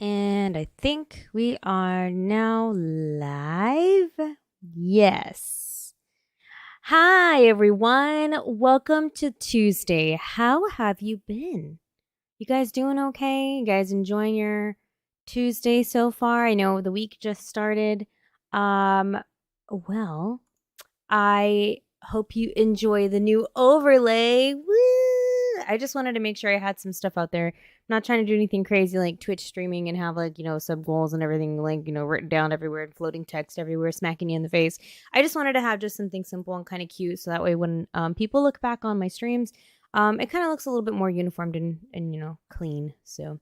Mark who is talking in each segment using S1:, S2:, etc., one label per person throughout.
S1: And I think we are now live. Yes. Hi, everyone. Welcome to Tuesday. How have you been? You guys doing okay? You guys enjoying your Tuesday so far? I know the week just started. Well, I hope you enjoy the new overlay. Woo! I just wanted to make sure I had some stuff out there. I'm not trying to do anything crazy like Twitch streaming and have sub goals and everything written down everywhere and floating text everywhere smacking you in the face. I just wanted to have just something simple and kind of cute so that way when people look back on my streams, it kind of looks a little bit more uniformed and clean. So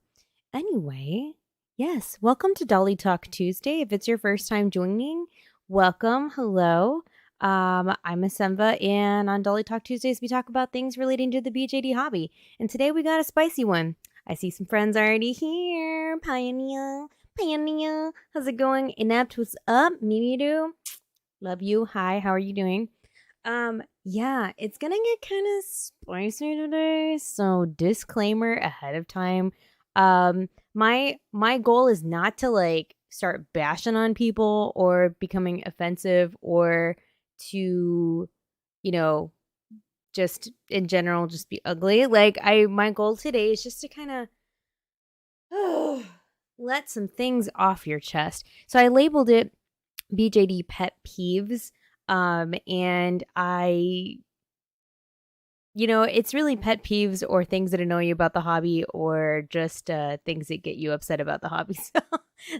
S1: anyway, yes, welcome to Dolly Talk Tuesday. If it's your first time joining, welcome. Hello. I'm Asenva, and on Dolly Talk Tuesdays, we talk about things relating to the BJD hobby. And today we got a spicy one. I see some friends already here. Pioneer. How's it going? Inept, what's up? Mimiru, love you. Hi, how are you doing? Yeah, it's gonna get kind of spicy today. So disclaimer ahead of time. My goal is not to start bashing on people or becoming offensive or to, you know, just in general, just be ugly. My goal today is just to kind of let some things off your chest. So I labeled it BJD Pet Peeves. And it's really pet peeves or things that annoy you about the hobby or just things that get you upset about the hobby. So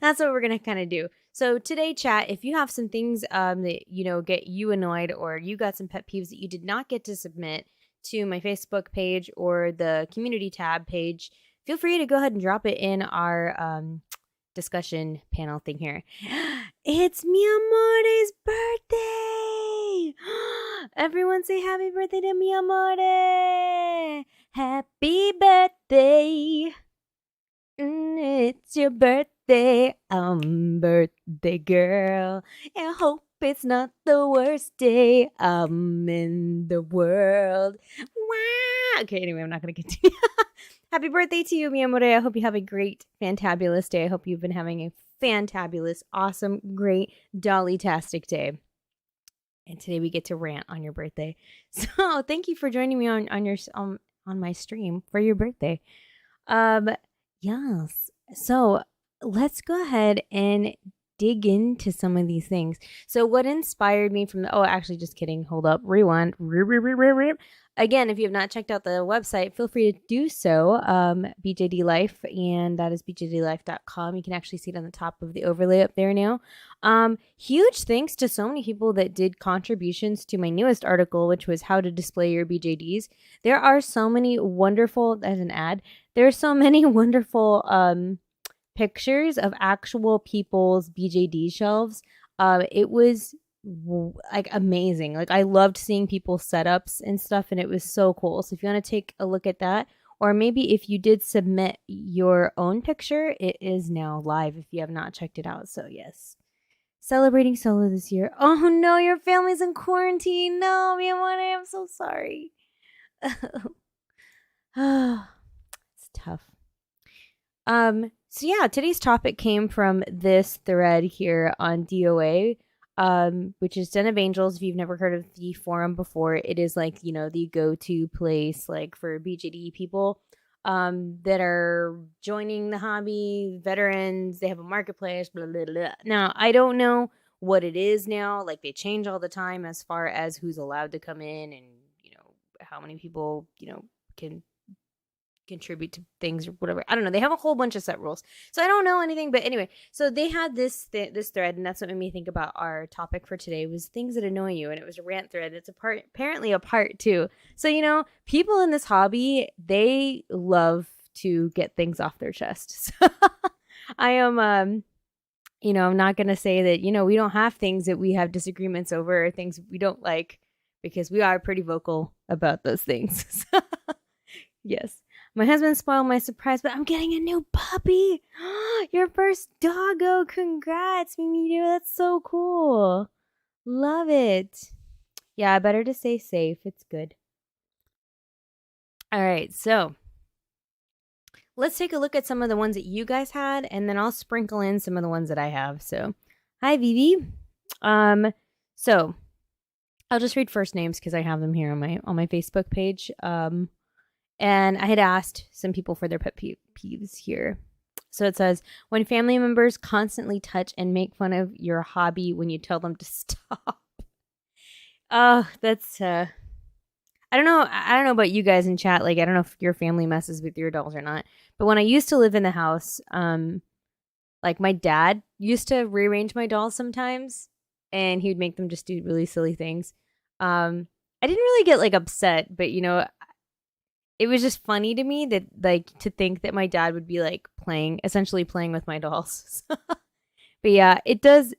S1: that's what we're going to kind of do. So today, chat, if you have some things that, get you annoyed or you got some pet peeves that you did not get to submit to my Facebook page or the community tab page, feel free to go ahead and drop it in our discussion panel thing here. It's mi amore's birthday. Everyone say happy birthday to mi amore. Happy birthday. It's your birthday. Birthday girl. I hope it's not the worst day in the world. Wow. Okay, anyway, I'm not going to continue. Happy birthday to you, mi amore. I hope you have a great, fantabulous day. I hope you've been having a fantabulous, awesome, great, dolly-tastic day. And today we get to rant on your birthday. So thank you for joining me on my stream for your birthday. Yes. So let's go ahead and dig into some of these things. So what inspired me from actually just kidding. Hold up. Rewind. Again, if you have not checked out the website, feel free to do so. BJD Life, and that is bjdlife.com. You can actually see it on the top of the overlay up there now. Huge thanks to so many people that did contributions to my newest article, which was how to display your BJDs. There are so many wonderful, as an ad, there are so many wonderful pictures of actual people's BJD shelves. It was amazing. I loved seeing people's setups and stuff, and it was so cool. So if you want to take a look at that, or maybe if you did submit your own picture, it is now live if you have not checked it out. So yes, celebrating solo this year. Oh no, your family's in quarantine. No, mi amor, I'm so sorry. It's tough. So yeah, today's topic came from this thread here on DOA, which is Den of Angels. If you've never heard of the forum before, it is the go-to place for BJD people that are joining the hobby, veterans. They have a marketplace, blah, blah, blah. Now, I don't know what it is now. They change all the time as far as who's allowed to come in and, how many people, can contribute to things or whatever. I don't know. They have a whole bunch of set rules. So I don't know anything. But anyway, so they had this thread, and that's what made me think about our topic for today was things that annoy you. And it was a rant thread. It's apparently a part two. So, people in this hobby, they love to get things off their chest. So I am, I'm not going to say that, we don't have things that we have disagreements over or things we don't like, because we are pretty vocal about those things. Yes. My husband spoiled my surprise, but I'm getting a new puppy. Your first doggo. Congrats, Mimi. That's so cool. Love it. Yeah, better to stay safe. It's good. All right, so let's take a look at some of the ones that you guys had, and then I'll sprinkle in some of the ones that I have. So, hi, Vivi. So I'll just read first names because I have them here on my Facebook page. And I had asked some people for their pet peeves here. So it says, when family members constantly touch and make fun of your hobby when you tell them to stop. Oh, that's I don't know about you guys in chat. Like, I don't know if your family messes with your dolls or not. But when I used to live in the house, like my dad used to rearrange my dolls sometimes, and he would make them just do really silly things. I didn't really get like upset, but it was just funny to me that like to think that my dad would be like essentially playing with my dolls. But yeah, it does.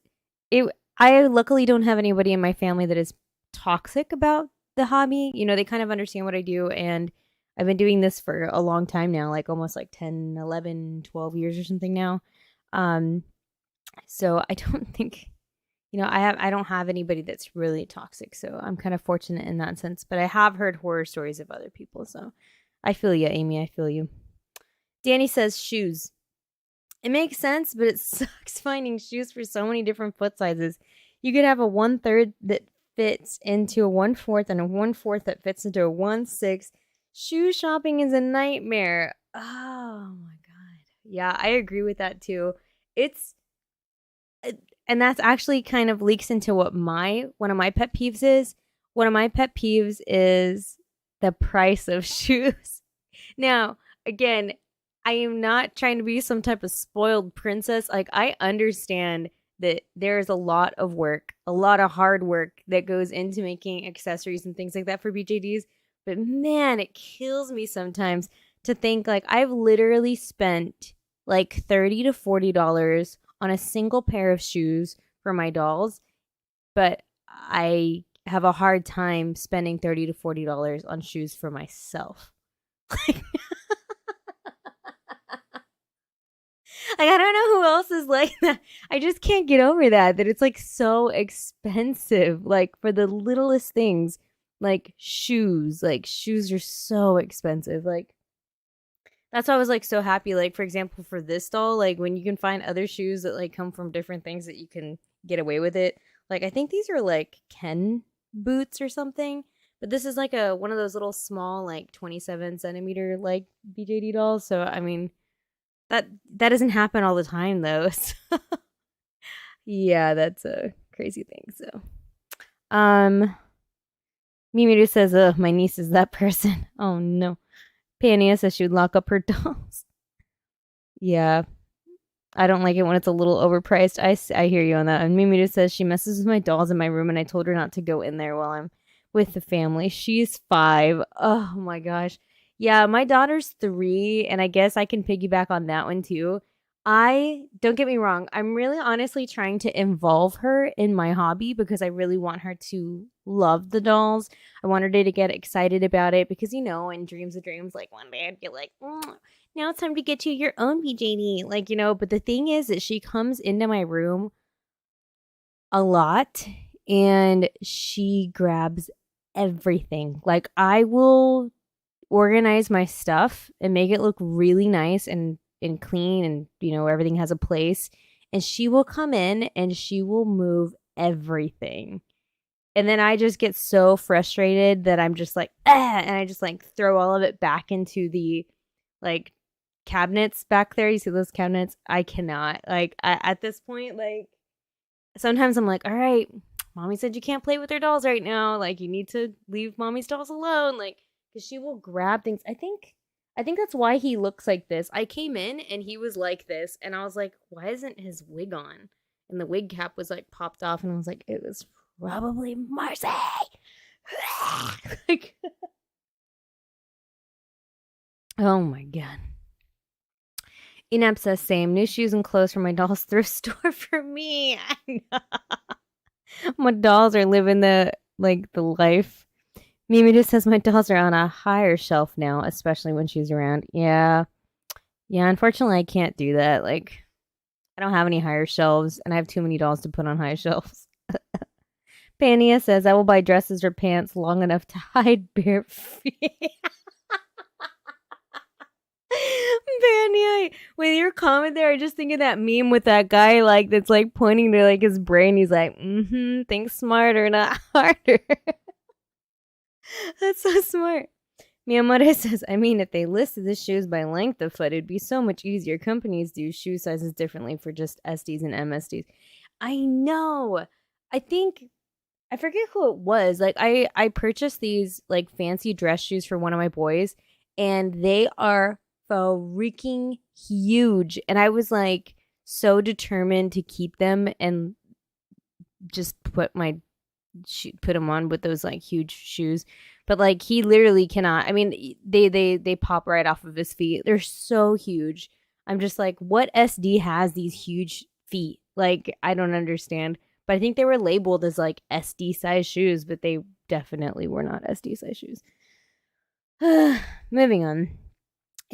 S1: I luckily don't have anybody in my family that is toxic about the hobby. They kind of understand what I do, and I've been doing this for a long time now, like almost like 10, 11, 12 years or something now. So I don't think, I don't have anybody that's really toxic. So I'm kind of fortunate in that sense, but I have heard horror stories of other people. So I feel you, Amy. I feel you. Danny says shoes. It makes sense, but it sucks finding shoes for so many different foot sizes. You could have a 1/3 that fits into a 1/4 and a 1/4 that fits into a 1/6. Shoe shopping is a nightmare. Oh my God. Yeah, I agree with that too. And that's actually kind of leaks into what one of my pet peeves is. One of my pet peeves is the price of shoes. Now, again, I am not trying to be some type of spoiled princess. Like, I understand that there's a lot of work, a lot of hard work that goes into making accessories and things like that for BJDs. But man, it kills me sometimes to think like I've literally spent like $30 to $40 on a single pair of shoes for my dolls, but I have a hard time spending $30 to $40 on shoes for myself. Like, I don't know who else is like that. I just can't get over that it's like so expensive, like for the littlest things, like shoes. Like, shoes are so expensive. Like, that's why I was like so happy. Like, for example, for this doll, like when you can find other shoes that like come from different things that you can get away with it. Like, I think these are like Ken boots or something. But this is like one of those little small, like 27 centimeter like BJD dolls. So I mean, that doesn't happen all the time though. So yeah, that's a crazy thing. So Mimi just says, my niece is that person. Oh no. Pania says she would lock up her dolls. Yeah. I don't like it when it's a little overpriced. I hear you on that. And Mimi just says she messes with my dolls in my room, and I told her not to go in there while I'm with the family. She's 5. Oh my gosh. Yeah, my daughter's 3, and I guess I can piggyback on that one too. Don't get me wrong, I'm really honestly trying to involve her in my hobby because I really want her to love the dolls. I want her to get excited about it because, in dreams of dreams, like one day I'd be like, now it's time to get you your own BJD. Like, but the thing is that she comes into my room a lot and she grabs everything. Like, I will organize my stuff and make it look really nice and clean, and everything has a place, and she will come in and she will move everything, and then I just get so frustrated that I'm just like, and I just like throw all of it back into the like cabinets back there. You see those cabinets? I cannot, like, at this point, like, sometimes I'm like, all right, mommy said you can't play with her dolls right now, like, you need to leave mommy's dolls alone, like, because she will grab things. I think that's why he looks like this. I came in and he was like this, and I was like, why isn't his wig on? And the wig cap was like popped off, and I was like, it was probably Marcy. Like, oh my God. Inep says, same. New shoes and clothes from my doll's thrift store for me. I know. My dolls are living the life. Mimi just says my dolls are on a higher shelf now, especially when she's around. Yeah. Yeah, unfortunately, I can't do that. Like, I don't have any higher shelves, and I have too many dolls to put on high shelves. Pania says, I will buy dresses or pants long enough to hide bare feet. your comment there, I just think of that meme with that guy like that's like pointing to like his brain. He's like, think smarter, not harder. That's so smart. Miyamura says, I mean, if they listed the shoes by length of foot, it'd be so much easier. Companies do shoe sizes differently for just SDs and MSDs. I know. I forget who it was. Like I purchased these like fancy dress shoes for one of my boys, and they are freaking huge. And I was like so determined to keep them and just put them on with those like huge shoes. But like he literally cannot. I mean, they pop right off of his feet. They're so huge. I'm just like, what SD has these huge feet? Like, I don't understand. But I think they were labeled as like SD size shoes, but they definitely were not SD size shoes. Moving on.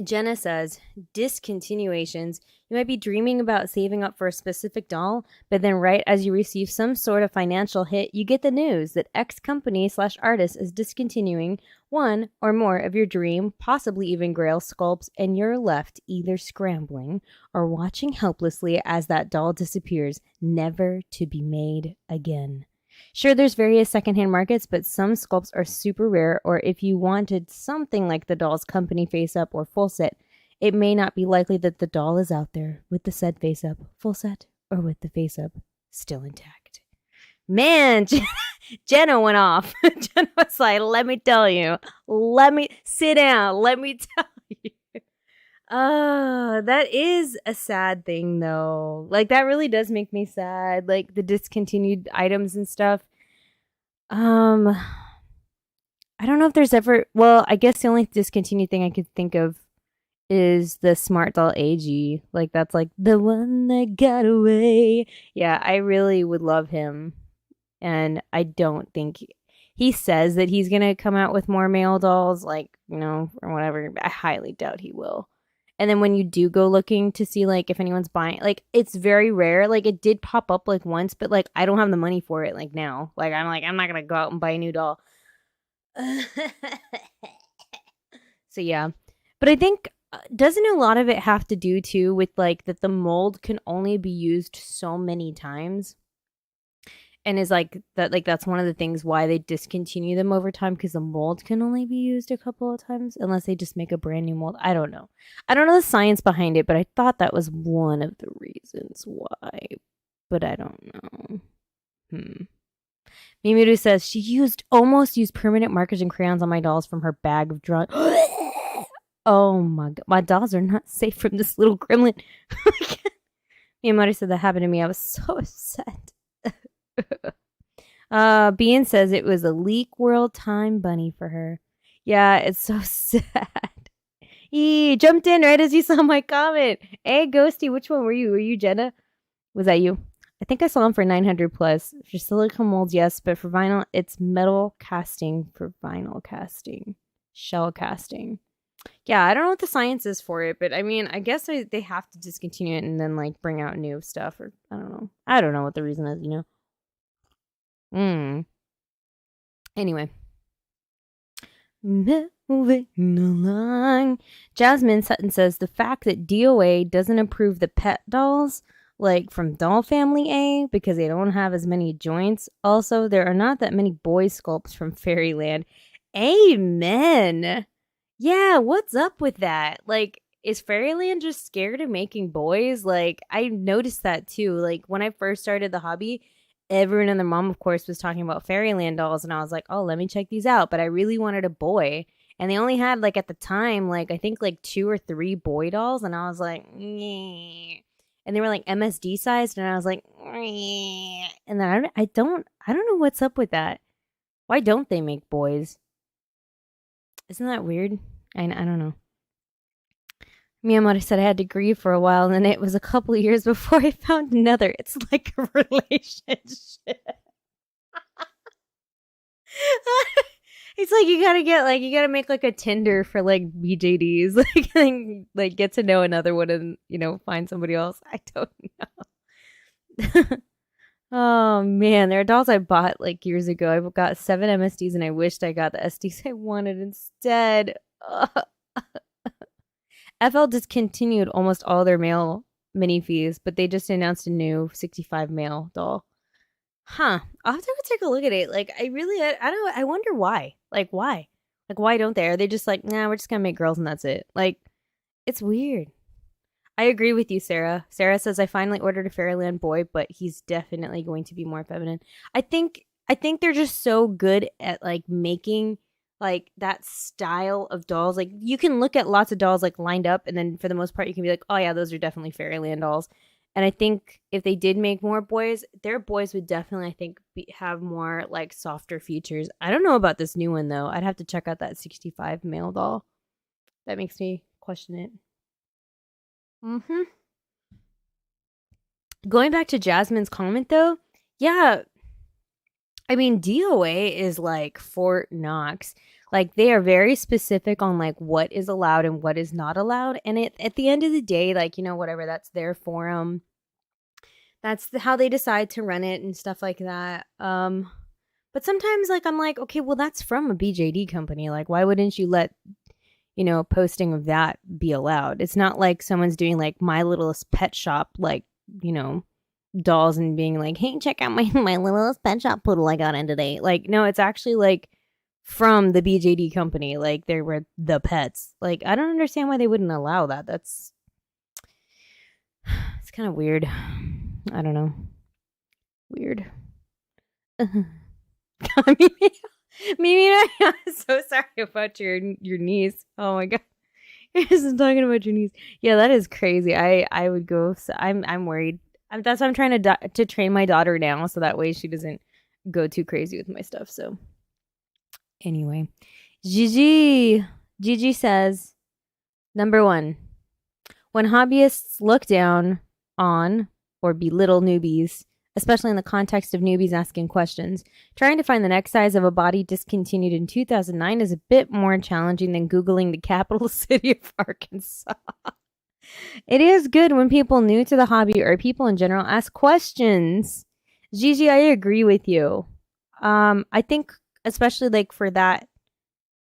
S1: Jenna says, discontinuations. You might be dreaming about saving up for a specific doll, but then right as you receive some sort of financial hit, you get the news that X company/artist is discontinuing one or more of your dream, possibly even grail sculpts, and you're left either scrambling or watching helplessly as that doll disappears, never to be made again. Sure, there's various secondhand markets, but some sculpts are super rare, or if you wanted something like the doll's company face-up or full set, it may not be likely that the doll is out there with the said face-up, full set, or with the face-up still intact. Man, Jenna went off. Jenna was like, let me tell you. Let me sit down. Let me tell you. That is a sad thing though. Like that really does make me sad. Like the discontinued items and stuff. I don't know if there's ever, well, I guess the only discontinued thing I could think of is the Smart Doll AG. Like that's like the one that got away. Yeah, I really would love him. And I don't think he says that he's going to come out with more male dolls, like, you know, or whatever. I highly doubt he will. And then when you do go looking to see, like, if anyone's buying, like, it's very rare. Like, it did pop up, like, once, but, like, I don't have the money for it, like, now. Like, I'm not going to go out and buy a new doll. So, yeah. But I think, doesn't a lot of it have to do, too, with, like, that the mold can only be used so many times? And is like that, like that's one of the things why they discontinue them over time, because the mold can only be used a couple of times unless they just make a brand new mold. I don't know the science behind it, but I thought that was one of the reasons why, but I don't know. Mimiru says she almost used permanent markers and crayons on my dolls from her bag of drawing. Oh my god, my dolls are not safe from this little gremlin. Miyamari said that happened to me. I was so upset. Bean says it was a Leak World Time bunny for her. Yeah, it's so sad. He jumped in right as you saw my comment. Hey, Ghosty, which one were you? Were you Jenna? Was that you? I think I saw him for 900 plus. For silicone molds, yes, but for vinyl, it's metal casting for vinyl casting. Shell casting. Yeah, I don't know what the science is for it, but I mean, I guess they have to discontinue it and then like bring out new stuff, or I don't know. I don't know what the reason is, you know. Anyway. Moving along. Jasmine Sutton says the fact that DOA doesn't approve the pet dolls, like from Doll Family A, because they don't have as many joints. Also, there are not that many boy sculpts from Fairyland. Amen. Yeah, what's up with that? Like, is Fairyland just scared of making boys? Like, I noticed that too. Like, when I first started the hobby, everyone and their mom, of course, was talking about Fairyland dolls, and I was like, oh, let me check these out. But I really wanted a boy, and they only had, like, at the time, like, I think, like, 2 or 3 boy dolls, and I was like, nyeh. And they were, like, MSD sized, and I was like, nyeh. And then I don't know what's up with that. Why don't they make boys? Isn't that weird? I don't know. Miyamoto said I had to grieve for a while, and then it was a couple of years before I found another. It's like a relationship. It's like you gotta make like a Tinder for like BJDs, like and like get to know another one and find somebody else. I don't know. Oh man, there are dolls I bought like years ago. I got 7 MSDs and I wished I got the SDs I wanted instead. FL discontinued almost all their male mini fees, but they just announced a new 65 male doll. Huh. I'll have to go take a look at it. Like, I don't, I wonder why. Like, why? Like, why don't they? Are they just like, nah, we're just gonna make girls and that's it? Like, it's weird. I agree with you, Sarah. Sarah says I finally ordered a Fairyland boy, but he's definitely going to be more feminine. I think they're just so good at like making like that style of dolls. Like you can look at lots of dolls like lined up, and then for the most part, you can be like, oh yeah, those are definitely Fairyland dolls. And I think if they did make more boys, their boys would definitely, I think, have more like softer features. I don't know about this new one though. I'd have to check out that 65 male doll. That makes me question it. Mm-hmm. Going back to Jasmine's comment though, yeah, I mean DOA is like Fort Knox. Like they are very specific on like what is allowed and what is not allowed. And at the end of the day, like, whatever, that's their forum. That's how they decide to run it and stuff like that. But sometimes like I'm like, okay, well that's from a BJD company. Like why wouldn't you let posting of that be allowed? It's not like someone's doing like My Littlest Pet Shop, like, dolls and being like, hey, check out my Littlest Pet Shop poodle I got in today. Like, no, it's actually like from the BJD company. Like, they were the pets. Like, I don't understand why they wouldn't allow that. It's kind of weird. I don't know. Weird. I mean, Mimi, I'm so sorry about your niece. Oh my god, you're just talking about your niece. Yeah, that is crazy. I would go. So I'm worried. That's why I'm trying to train my daughter now, so that way she doesn't go too crazy with my stuff. So anyway, Gigi says, number 1, when hobbyists look down on or belittle newbies, especially in the context of newbies asking questions. Trying to find the next size of a body discontinued in 2009 is a bit more challenging than Googling the capital city of Arkansas. It is good when people new to the hobby or people in general ask questions. Gigi, I agree with you. I think especially like for that,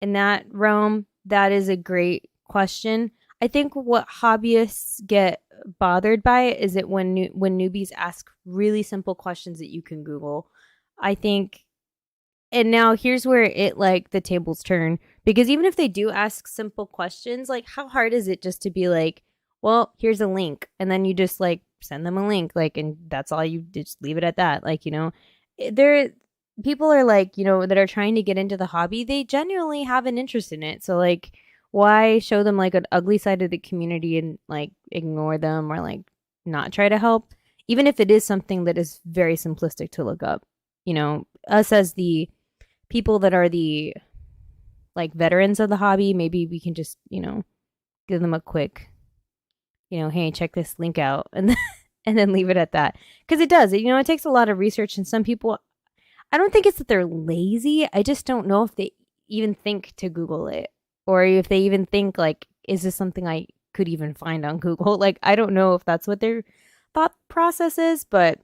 S1: in that realm, that is a great question. I think what hobbyists get bothered by is that when newbies ask really simple questions that you can Google. I think, and now here's where it like the tables turn, because even if they do ask simple questions, like how hard is it just to be like, well, here's a link, and then you just like send them a link, like, and that's all, you just leave it at that. Like, there people are like, that are trying to get into the hobby, they genuinely have an interest in it. So like, why show them like an ugly side of the community and like ignore them or like not try to help, even if it is something that is very simplistic to look up? Us as the people that are the like veterans of the hobby, maybe we can just, give them a quick, hey, check this link out, and then, and then leave it at that. Because it does, it takes a lot of research, and some people, I don't think it's that they're lazy. I just don't know if they even think to Google it. Or if they even think, like, is this something I could even find on Google? Like, I don't know if that's what their thought process is. But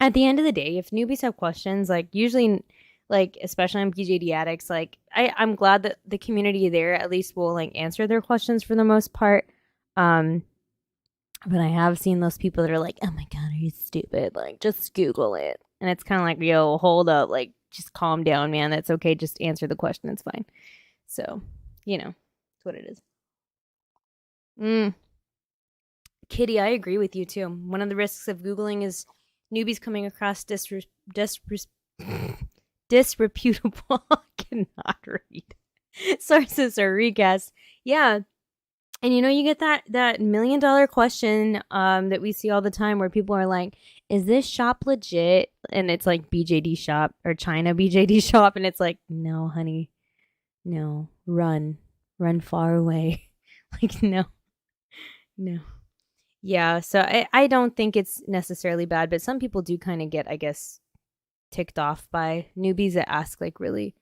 S1: at the end of the day, if newbies have questions, like, usually, like, especially on BJD addicts, like, I'm glad that the community there at least will, like, answer their questions for the most part. But I have seen those people that are like, oh my god, are you stupid? Like, just Google it. And it's kind of like, yo, hold up. Like, just calm down, man. That's okay. Just answer the question. It's fine. So... it's what it is. Kitty, I agree with you too. One of the risks of Googling is newbies coming across disreputable. I cannot read. Sources or recasts. Yeah. And you get that $1 million question that we see all the time where people are like, is this shop legit? And it's like BJD shop or China BJD shop. And it's like, no, honey. No, run far away. Like, no. Yeah, so I don't think it's necessarily bad, but some people do kind of get, I guess, ticked off by newbies that ask like really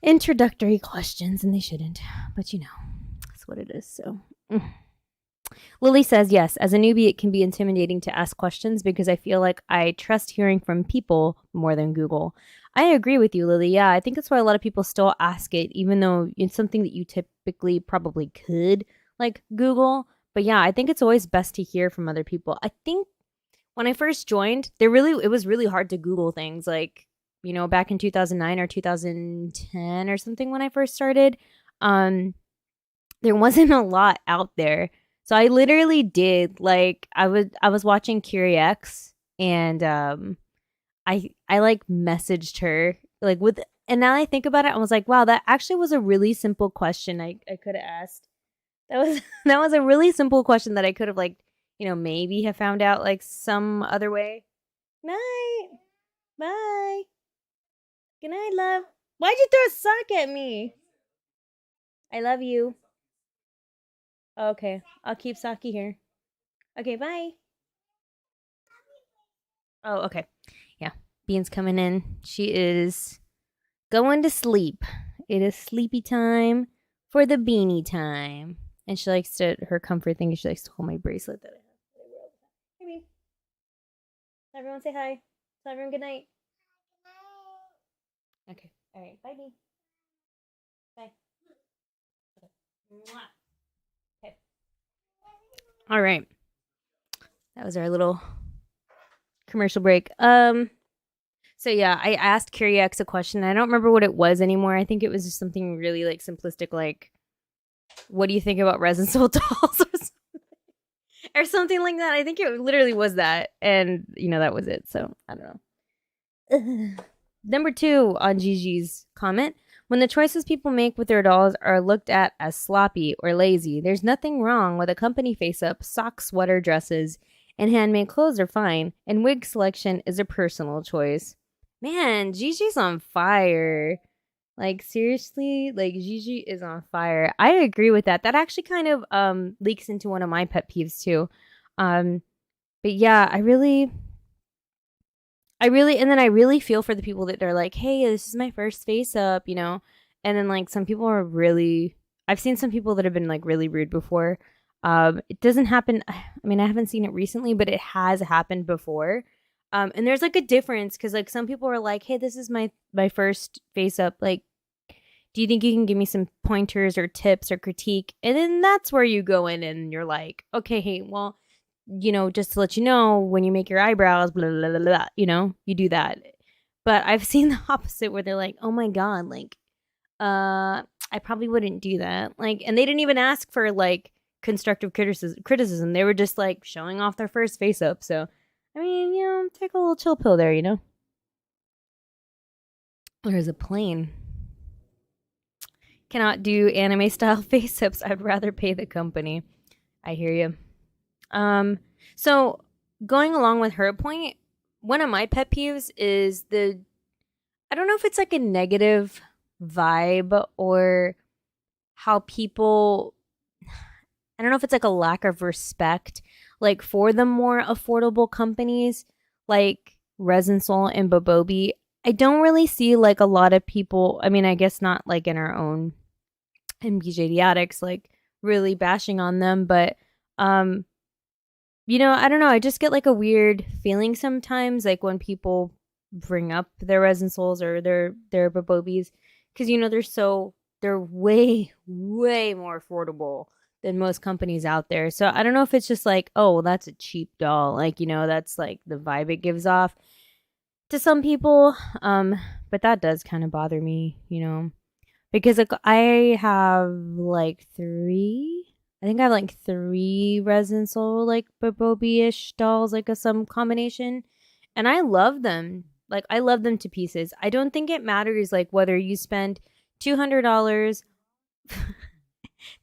S1: introductory questions, and they shouldn't. But that's what it is. So Lily says, yes, as a newbie, it can be intimidating to ask questions because I feel like I trust hearing from people more than Google. I agree with you, Lily. Yeah, I think that's why a lot of people still ask it, even though it's something that you typically probably could like Google. But yeah, I think it's always best to hear from other people. I think when I first joined, it was really hard to Google things like, back in 2009 or 2010 or something when I first started. Um there wasn't a lot out there. So I literally did like I was watching CuriX and I like messaged her like with and now I think about it, I was like, wow, that actually was a really simple question I could have asked. That was that was a really simple question that I could have like, maybe have found out like some other way. Night. Bye. Good night, love. Why'd you throw a sock at me? I love you. Okay. I'll keep Saki here. Okay, bye. Oh, okay. Yeah. Bean's coming in. She is going to sleep. It is sleepy time for the beanie time. And she likes to, her comfort thing is she likes to hold my bracelet that I have. Hey, Bean. Everyone say hi. Tell everyone good night. Okay. All right. Bye, Bean. Bye. Okay. Okay. All right. That was our little commercial break. So yeah, I asked CuriX a question. I don't remember what it was anymore. I think it was just something really like simplistic, like, "What do you think about resin soul dolls?" or something like that. I think it literally was that, and that was it. So I don't know. Number 2 on Gigi's comment: when the choices people make with their dolls are looked at as sloppy or lazy, there's nothing wrong with a company face-up. Socks, sweater, dresses, and handmade clothes are fine, and wig selection is a personal choice. Man, Gigi's on fire. Like seriously, like Gigi is on fire. I agree with that. That actually kind of leaks into one of my pet peeves too. Um but yeah, and then I really feel for the people that they're like, "Hey, this is my first face up," And then like some people are really I've seen some people that have been like really rude before. It doesn't happen I mean, I haven't seen it recently, but it has happened before. And there's like a difference cuz like some people are like, "Hey, this is my first face up. Like, do you think you can give me some pointers or tips or critique?" And then that's where you go in and you're like, "Okay, hey, well, just to let you know, when you make your eyebrows, blah, blah, blah, blah, you do that." But I've seen the opposite where they're like, "Oh my God, like, I probably wouldn't do that." Like, and they didn't even ask for like constructive criticism. They were just like showing off their first face up. So, I mean, take a little chill pill there. There's a plane. Cannot do anime style face ups. I'd rather pay the company. I hear you. So going along with her point, one of my pet peeves is I don't know if it's like a negative vibe or how people, I don't know if it's like a lack of respect, like for the more affordable companies like Resin Soul and Bobobi. I don't really see like a lot of people, I mean, I guess not like in our own BJD addicts, like really bashing on them, but I don't know. I just get like a weird feeling sometimes, like when people bring up their resin souls or their babobis, because they're way way more affordable than most companies out there. So I don't know if it's just like, oh, well, that's a cheap doll, like that's like the vibe it gives off to some people. But that does kind of bother me, because like I have like three. I think I have like 3 resin soul like Bobobi-ish dolls, like some combination, and I love them. Like I love them to pieces. I don't think it matters like whether you spend $200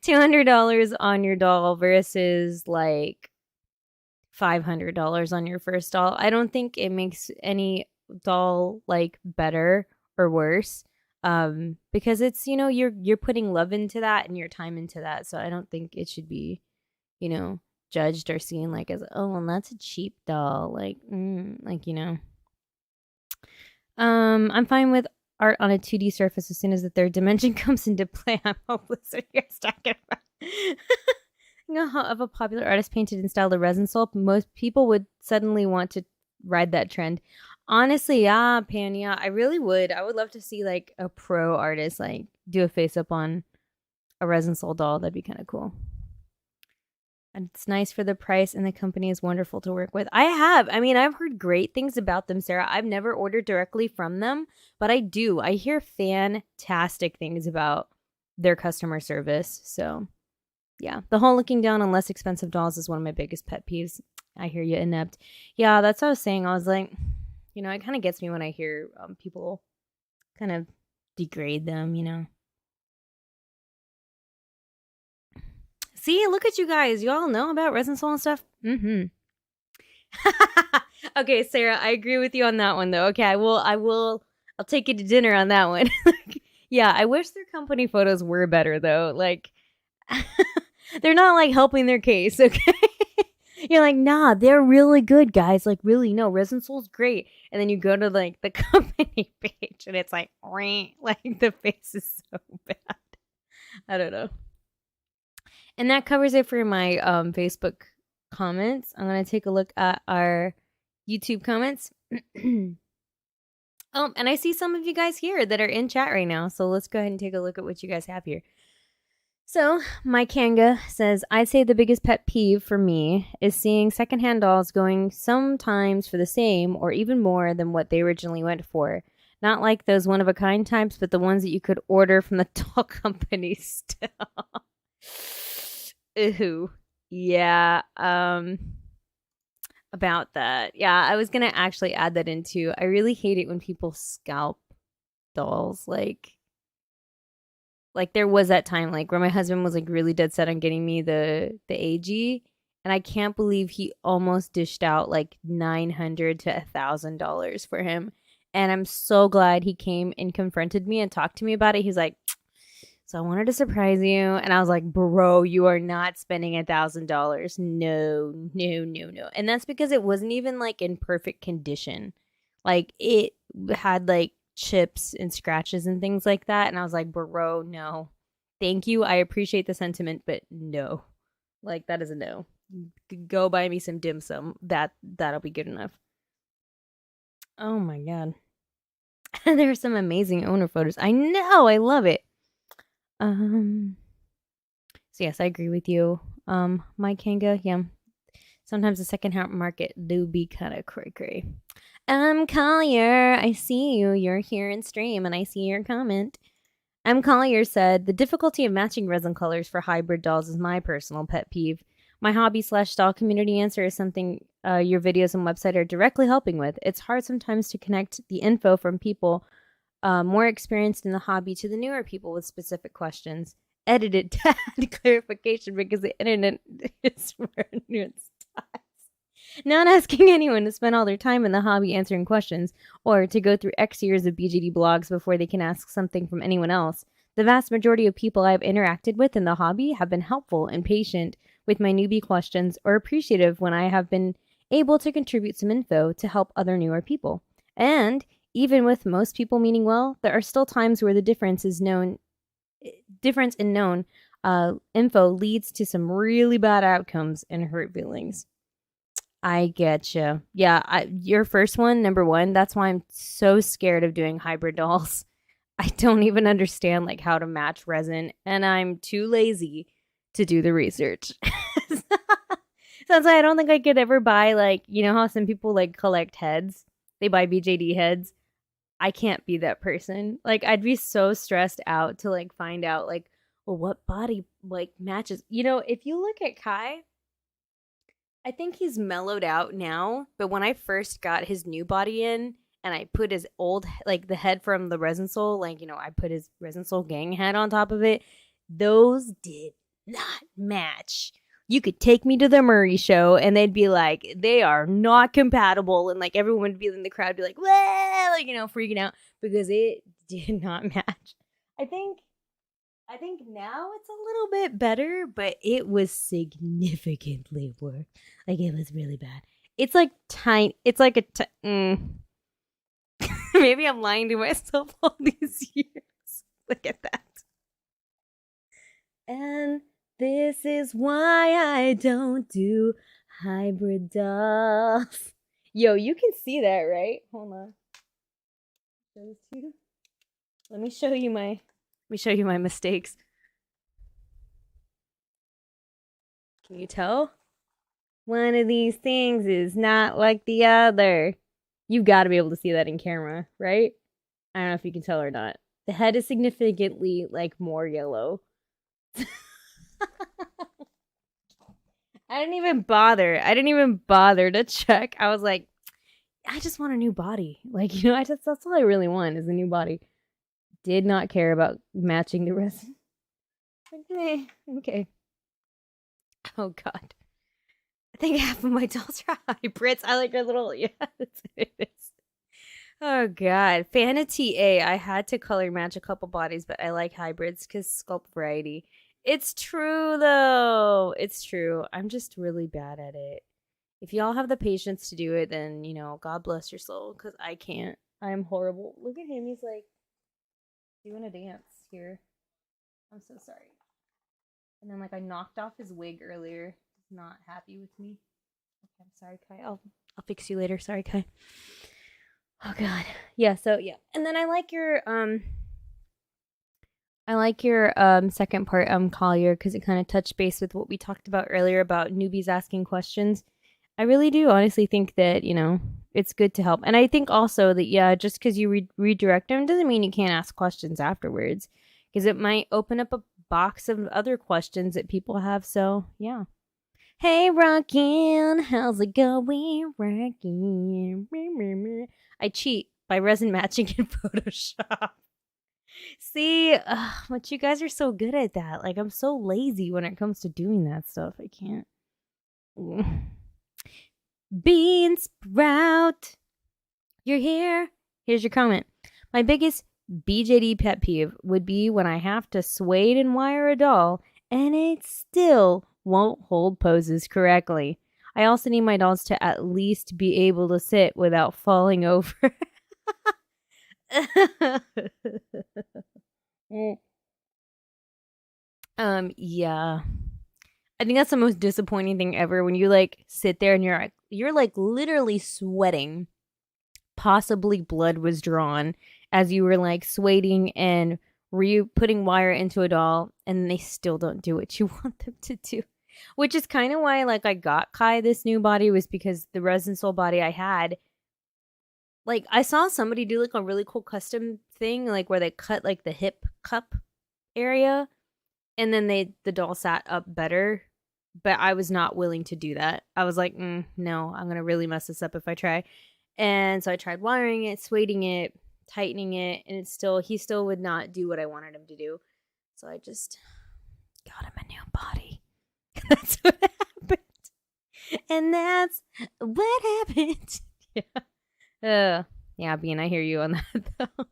S1: $200 on your doll versus like $500 on your first doll. I don't think it makes any doll like better or worse, because it's you're putting love into that and your time into that, so I don't think it should be judged or seen like as, oh, well, that's a cheap doll, like I'm fine with art on a 2D surface as soon as the third dimension comes into play. I'm hopeless what you're talking about. Of a popular artist painted in style of resin sculpt, most people would suddenly want to ride that trend. Honestly, yeah, Pan, yeah, I really would. I would love to see like a pro artist like do a face up on a resin soul doll. That'd be kind of cool. It's nice for the price, and the company is wonderful to work with. I have. I mean, I've heard great things about them, Sarah. I've never ordered directly from them, but I do. I hear fantastic things about their customer service. So, yeah. The whole looking down on less expensive dolls is one of my biggest pet peeves. I hear you, inept. Yeah, that's what I was saying. I was like, you know, it kind of gets me when I hear people kind of degrade them, you know. See, look at you guys. You all know about resin soul and stuff? Mm-hmm. Okay, Sarah, I agree with you on that one, though. Okay, I'll take you to dinner on that one. Yeah, I wish their company photos were better, though. Like, they're not, like, helping their case, okay? You're like, nah, they're really good, guys. Like, really, no, Resin Soul's great. And then you go to, like, the company page, and it's like, like, the face is so bad. I don't know. And that covers it for my Facebook comments. I'm going to take a look at our YouTube comments. Oh, and I see some of you guys here that are in chat right now. So let's go ahead and take a look at what you guys have here. So, my Kanga says, I'd say the biggest pet peeve for me is seeing secondhand dolls going sometimes for the same or even more than what they originally went for. Not like those one-of-a-kind types, but the ones that you could order from the doll company still. Ooh. Yeah. About that. Yeah, I was going to actually add that into. I really hate it when people scalp dolls. Like there was that time like where my husband was like really dead set on getting me the AG, and I can't believe he almost dished out like $900 to $1,000 for him. And I'm so glad he came and confronted me and talked to me about it. He's like, so I wanted to surprise you. And I was like, bro, you are not spending $1,000. No. And that's because it wasn't even like in perfect condition. Like it had like chips and scratches and things like that. And I was like, bro, no. Thank you. I appreciate the sentiment, but no. Like that is a no. Go buy me some dim sum. That'll be good enough. Oh my god. There are some amazing owner photos. I know. I love it. So yes, I agree with you. My Kanga, yeah. Sometimes the second-hand market do be kind of cray-cray. Collier, I see you. You're here in stream, and I see your comment. Collier said, the difficulty of matching resin colors for hybrid dolls is my personal pet peeve. My hobby/doll community answer is something your videos and website are directly helping with. It's hard sometimes to connect the info from people more experienced in the hobby to the newer people with specific questions. Edited to add clarification because the internet is where it stops. Not asking anyone to spend all their time in the hobby answering questions or to go through X years of BJD blogs before they can ask something from anyone else. The vast majority of people I've interacted with in the hobby have been helpful and patient with my newbie questions or appreciative when I have been able to contribute some info to help other newer people. And even with most people meaning well, there are still times where the difference in known info leads to some really bad outcomes and hurt feelings. I get you. Yeah, your first one, number one, that's why I'm so scared of doing hybrid dolls. I don't even understand like how to match resin, and I'm too lazy to do the research. So that's why I don't think I could ever buy like, you know how some people like collect heads? They buy BJD heads. I can't be that person. Like I'd be so stressed out to like find out like, well, what body like matches. You know, if you look at Kai, I think he's mellowed out now, but when I first got his new body in and I put his old, like the head from the Resin Soul, like, you know, I put his Resin Soul gang head on top of it, those did not match. You could take me to the Murray show and they'd be like, they are not compatible. And like everyone would be in the crowd, be like, well, like, you know, freaking out because it did not match. I think now it's a little bit better, but it was significantly worse. Like it was really bad. It's like tiny. It's like maybe I'm lying to myself all these years. Look at that. And this is why I don't do hybrid dolls. Yo, you can see that, right? Hold on. Let me show you my mistakes. Can you tell? One of these things is not like the other. You've got to be able to see that in camera, right? I don't know if you can tell or not. The head is significantly like more yellow. I didn't even bother to check. I was like, I just want a new body. Like, that's all I really want is a new body. Did not care about matching the rest. Okay. Oh God. I think half of my dolls are hybrids. I like their little, yeah, that's what it is. Oh God. Fanity A. I had to color match a couple bodies, but I like hybrids because sculpt variety. It's true though. It's true. I'm just really bad at it. If y'all have the patience to do it, then, God bless your soul, because I can't. I'm horrible. Look at him. He's like doing a dance here. I'm so sorry. And then, I knocked off his wig earlier. He's not happy with me. Okay, I'm sorry, Kai. I'll fix you later. Sorry, Kai. Oh, God. Yeah, so, yeah. And then I like your second part, Collier, because it kind of touched base with what we talked about earlier about newbies asking questions. I really do honestly think that, it's good to help. And I think also that, yeah, just because you redirect them doesn't mean you can't ask questions afterwards, because it might open up a box of other questions that people have. So, yeah. Hey, Rockin', how's it going, Rockin'? I cheat by resin matching in Photoshop. See, but you guys are so good at that. Like, I'm so lazy when it comes to doing that stuff. I can't. Bean Sprout, you're here. Here's your comment. My biggest BJD pet peeve would be when I have to sway and wire a doll and it still won't hold poses correctly. I also need my dolls to at least be able to sit without falling over. Yeah. I think that's the most disappointing thing ever when you sit there and you're literally sweating. Possibly blood was drawn as you were swaying and putting wire into a doll, and they still don't do what you want them to do. Which is kind of why I got Kai this new body, was because the resin soul body I had, I saw somebody do a really cool custom thing where they cut the hip cup area, and then the doll sat up better, but I was not willing to do that. I was like, no, I'm gonna really mess this up if I try. And so I tried wiring it, swaying it, tightening it, and he still would not do what I wanted him to do. So I just got him a new body. That's what happened. And that's what happened. Yeah. Yeah, Bean, I hear you on that though.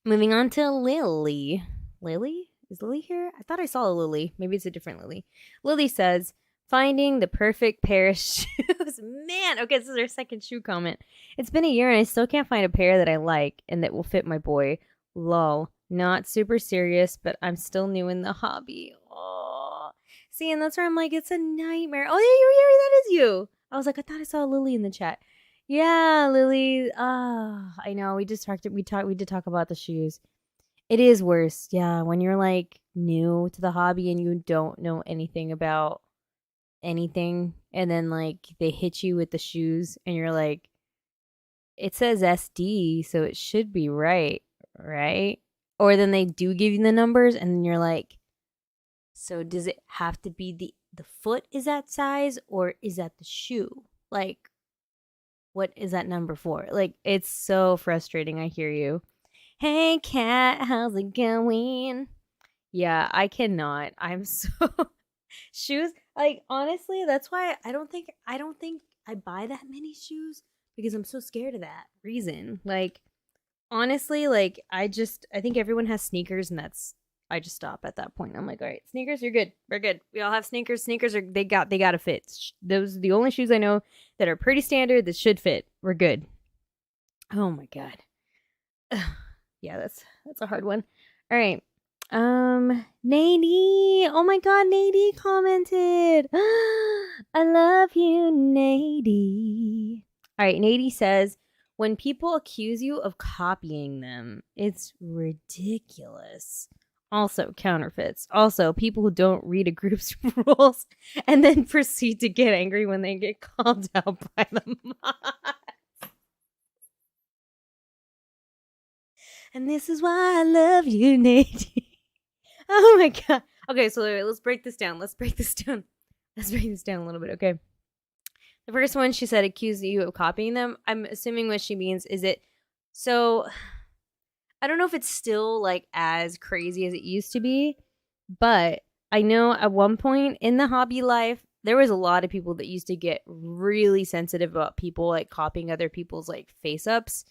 S1: Moving on to Lily. Lily? Is Lily here? I thought I saw a Lily. Maybe it's a different Lily. Lily says, finding the perfect pair of shoes. Man, okay, this is our second shoe comment. It's been a year and I still can't find a pair that I like and that will fit my boy. Lol. Not super serious, but I'm still new in the hobby. Oh. See, and that's where I'm like, it's a nightmare. Oh, yeah, that is you. I was like, I thought I saw Lily in the chat. Yeah, Lily. I know. We did talk about the shoes. It is worse. Yeah, when you're new to the hobby and you don't know anything about anything, and then they hit you with the shoes and you're like, it says SD, so it should be right? Or then they do give you the numbers and then you're like, so does it have to be the foot is that size, or is that the shoe? What is that number for? It's so frustrating. I hear you. Hey Cat, how's it going? Yeah, I cannot. I'm so shoes. Honestly, that's why I don't think I buy that many shoes, because I'm so scared of that reason. Honestly, I think everyone has sneakers, and I just stop at that point. I'm like, all right, sneakers, you're good. We're good. We all have sneakers. Sneakers they gotta fit. Those are the only shoes I know that are pretty standard that should fit. We're good. Oh my God. Yeah, that's a hard one. All right. Nady. Oh my God, Nady commented. I love you, Nady. All right, Nady says, when people accuse you of copying them, it's ridiculous. Also counterfeits. Also people who don't read a group's rules and then proceed to get angry when they get called out by the mods. And this is why I love you, Nate. Oh my god. Okay, so let's break this down. Let's break this down a little bit, okay? The first one, she said, accused you of copying them. I'm assuming what she means is it. So, I don't know if it's still like as crazy as it used to be, but I know at one point in the hobby life, there was a lot of people that used to get really sensitive about people like copying other people's like face ups.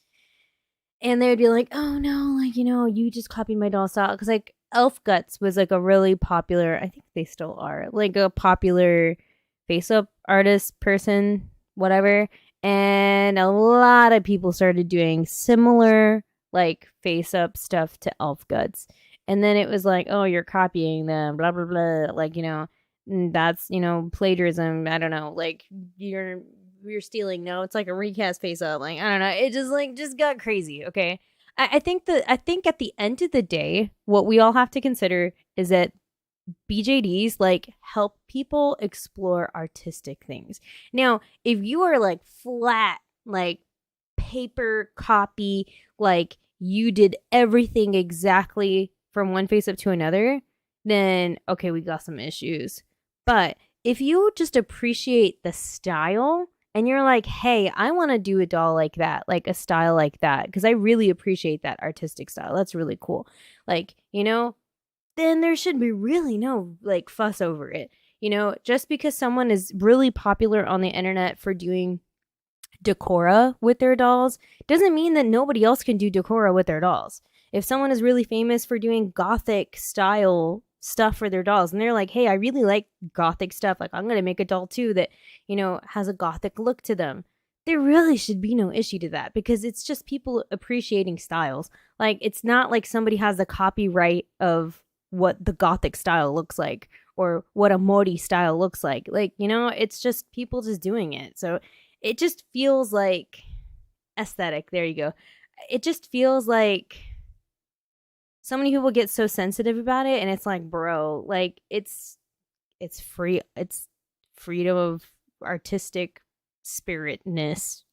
S1: And they would be like, oh no, like, you just copied my doll style. Because like Elf Guts was like a really popular, I think they still are, like a popular face up artist person, whatever. And a lot of people started doing similar like face up stuff to Elf Guts. And then it was like, oh, you're copying them, blah, blah, blah. Like, that's, plagiarism. I don't know. Like, you're stealing. No, it's like a recast face up. Like, I don't know. It just got crazy. Okay. I think at the end of the day, what we all have to consider is that BJDs like help people explore artistic things. Now, if you are like flat, like paper copy, like you did everything exactly from one face up to another, then okay, we got some issues. But if you just appreciate the style and you're like, hey, I want to do a doll like that, like a style like that, because I really appreciate that artistic style. That's really cool. Like, then there should be really no like fuss over it. Just because someone is really popular on the internet for doing decora with their dolls doesn't mean that nobody else can do decora with their dolls. If someone is really famous for doing gothic style stuff for their dolls and they're like, hey, I really like gothic stuff, like I'm gonna make a doll too that has a gothic look to them, there really should be no issue to that, because it's just people appreciating styles. Like, it's not like somebody has the copyright of what the gothic style looks like or what a Mori style looks like. Like, it's just people just doing it. So it just feels like aesthetic. There you go. It just feels like so many people get so sensitive about it, and it's like, bro, like it's free. It's freedom of artistic spiritness,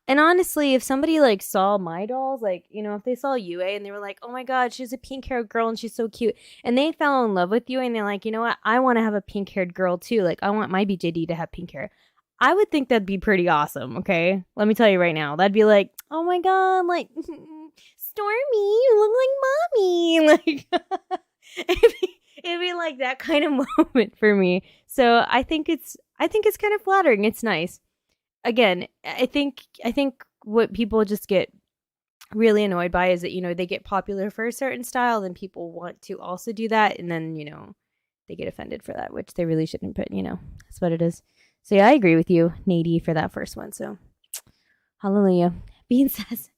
S1: And honestly, if somebody like saw my dolls, like, if they saw Yue and they were like, oh my god, she's a pink haired girl and she's so cute, and they fell in love with you and they're like, you know what, I want to have a pink haired girl too. Like, I want my BJD to have pink hair. I would think that'd be pretty awesome, okay? Let me tell you right now. That'd be like, oh my god, like, Stormy, you look like mommy. Like, it'd be like that kind of moment for me. So I think it's kind of flattering. It's nice. Again, I think what people just get really annoyed by is that, they get popular for a certain style, then people want to also do that, and then, they get offended for that, which they really shouldn't, but, that's what it is. So yeah, I agree with you, Nadie, for that first one. So hallelujah. Bean says,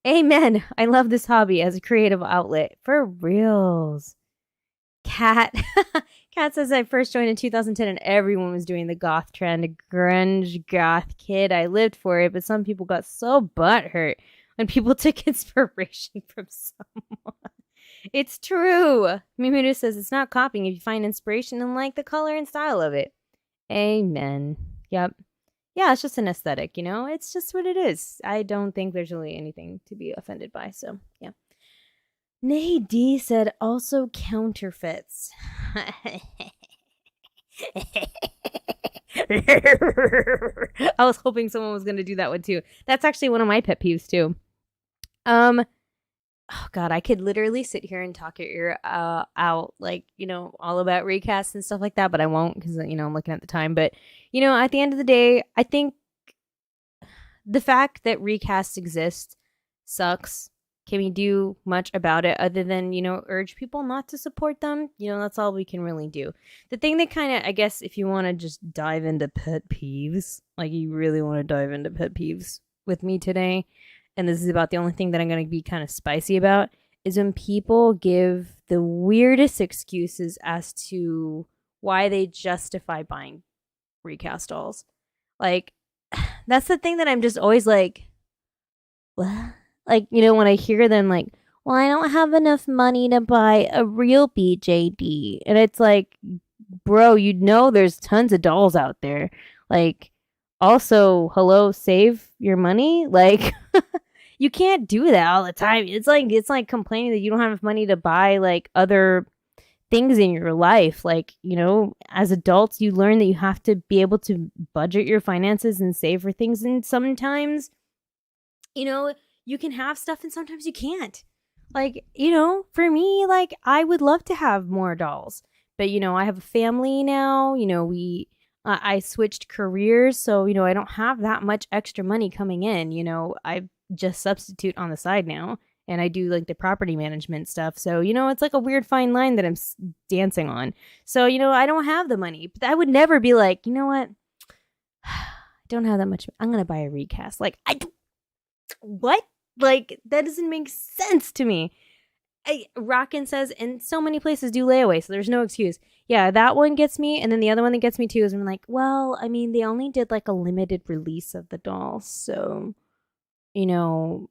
S1: amen. I love this hobby as a creative outlet. For reals. Kat says, I first joined in 2010 and everyone was doing the goth trend, grunge goth kid. I lived for it, but some people got so butthurt when people took inspiration from someone. It's true. Mimiru says, it's not copying if you find inspiration and like the color and style of it. Amen. Yep. Yeah, it's just an aesthetic, It's just what it is. I don't think there's really anything to be offended by. So, yeah. Nadie said also counterfeits. I was hoping someone was going to do that one too. That's actually one of my pet peeves too. Oh god, I could literally sit here and talk your ear out, like, all about recasts and stuff like that, but I won't because, I'm looking at the time. But, at the end of the day, I think the fact that recasts exist sucks. Can we do much about it other than, urge people not to support them? That's all we can really do. The thing that kind of, I guess, if you want to just dive into pet peeves, like you really want to dive into pet peeves with me today, and this is about the only thing that I'm going to be kind of spicy about, is when people give the weirdest excuses as to why they justify buying recast dolls. Like, that's the thing that I'm just always like, what? Like, when I hear them like, well, I don't have enough money to buy a real BJD. And it's like, bro, you know there's tons of dolls out there. Like, also, hello, save your money? Like, you can't do that all the time. It's like complaining that you don't have enough money to buy like other things in your life. Like, as adults, you learn that you have to be able to budget your finances and save for things. And sometimes, you can have stuff and sometimes you can't. Like, for me, like, I would love to have more dolls. But, I have a family now. I switched careers. So, I don't have that much extra money coming in. I just substitute on the side now. And I do like the property management stuff. So, it's like a weird fine line that I'm dancing on. So, I don't have the money. But I would never be like, you know what? I don't have that much. I'm going to buy a recast. Like, what? Like, that doesn't make sense to me. Rockin' says, and so many places do layaway, so there's no excuse. Yeah, that one gets me. And then the other one that gets me too is when I'm like, well, I mean, they only did like a limited release of the dolls. So, that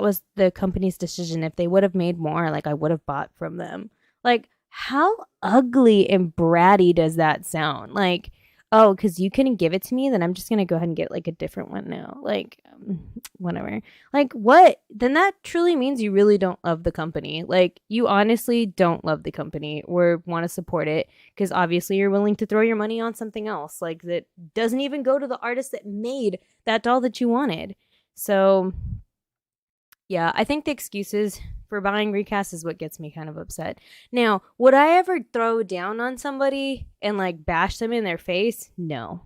S1: was the company's decision. If they would have made more, like, I would have bought from them. Like, how ugly and bratty does that sound? Like, oh, because you couldn't give it to me, then I'm just gonna go ahead and get like a different one now. Like, whatever. Like, what? Then that truly means you really don't love the company. Like, you honestly don't love the company or want to support it because obviously you're willing to throw your money on something else, like, that doesn't even go to the artist that made that doll that you wanted. So yeah, I think the excuses for buying recasts is what gets me kind of upset. Now, would I ever throw down on somebody and like bash them in their face? No.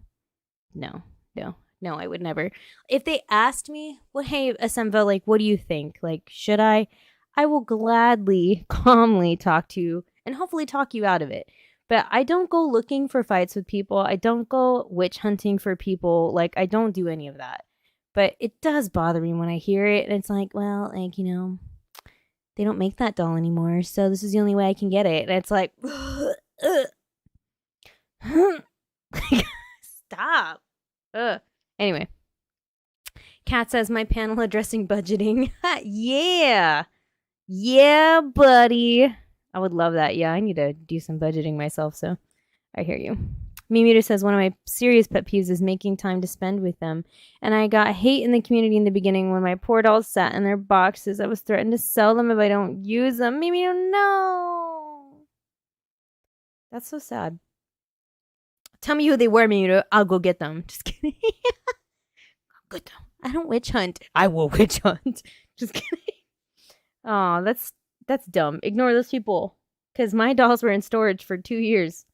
S1: No, I would never. If they asked me, well, hey, Asenva, like, what do you think? Like, should I? I will gladly, calmly talk to you and hopefully talk you out of it. But I don't go looking for fights with people. I don't go witch hunting for people. Like, I don't do any of that. But it does bother me when I hear it. And it's like, well, like, they don't make that doll anymore. So this is the only way I can get it. And it's like, stop. Anyway. Kat says, my panel addressing budgeting. Yeah. Yeah, buddy. I would love that. Yeah, I need to do some budgeting myself. So I hear you. Mimiru says, one of my serious pet peeves is making time to spend with them. And I got hate in the community in the beginning when my poor dolls sat in their boxes. I was threatened to sell them if I don't use them. Mimiru, no. That's so sad. Tell me who they were, Mimiru. I'll go get them. Just kidding. Good. I don't witch hunt. I will witch hunt. Just kidding. Oh, that's dumb. Ignore those people. Because my dolls were in storage for 2 years.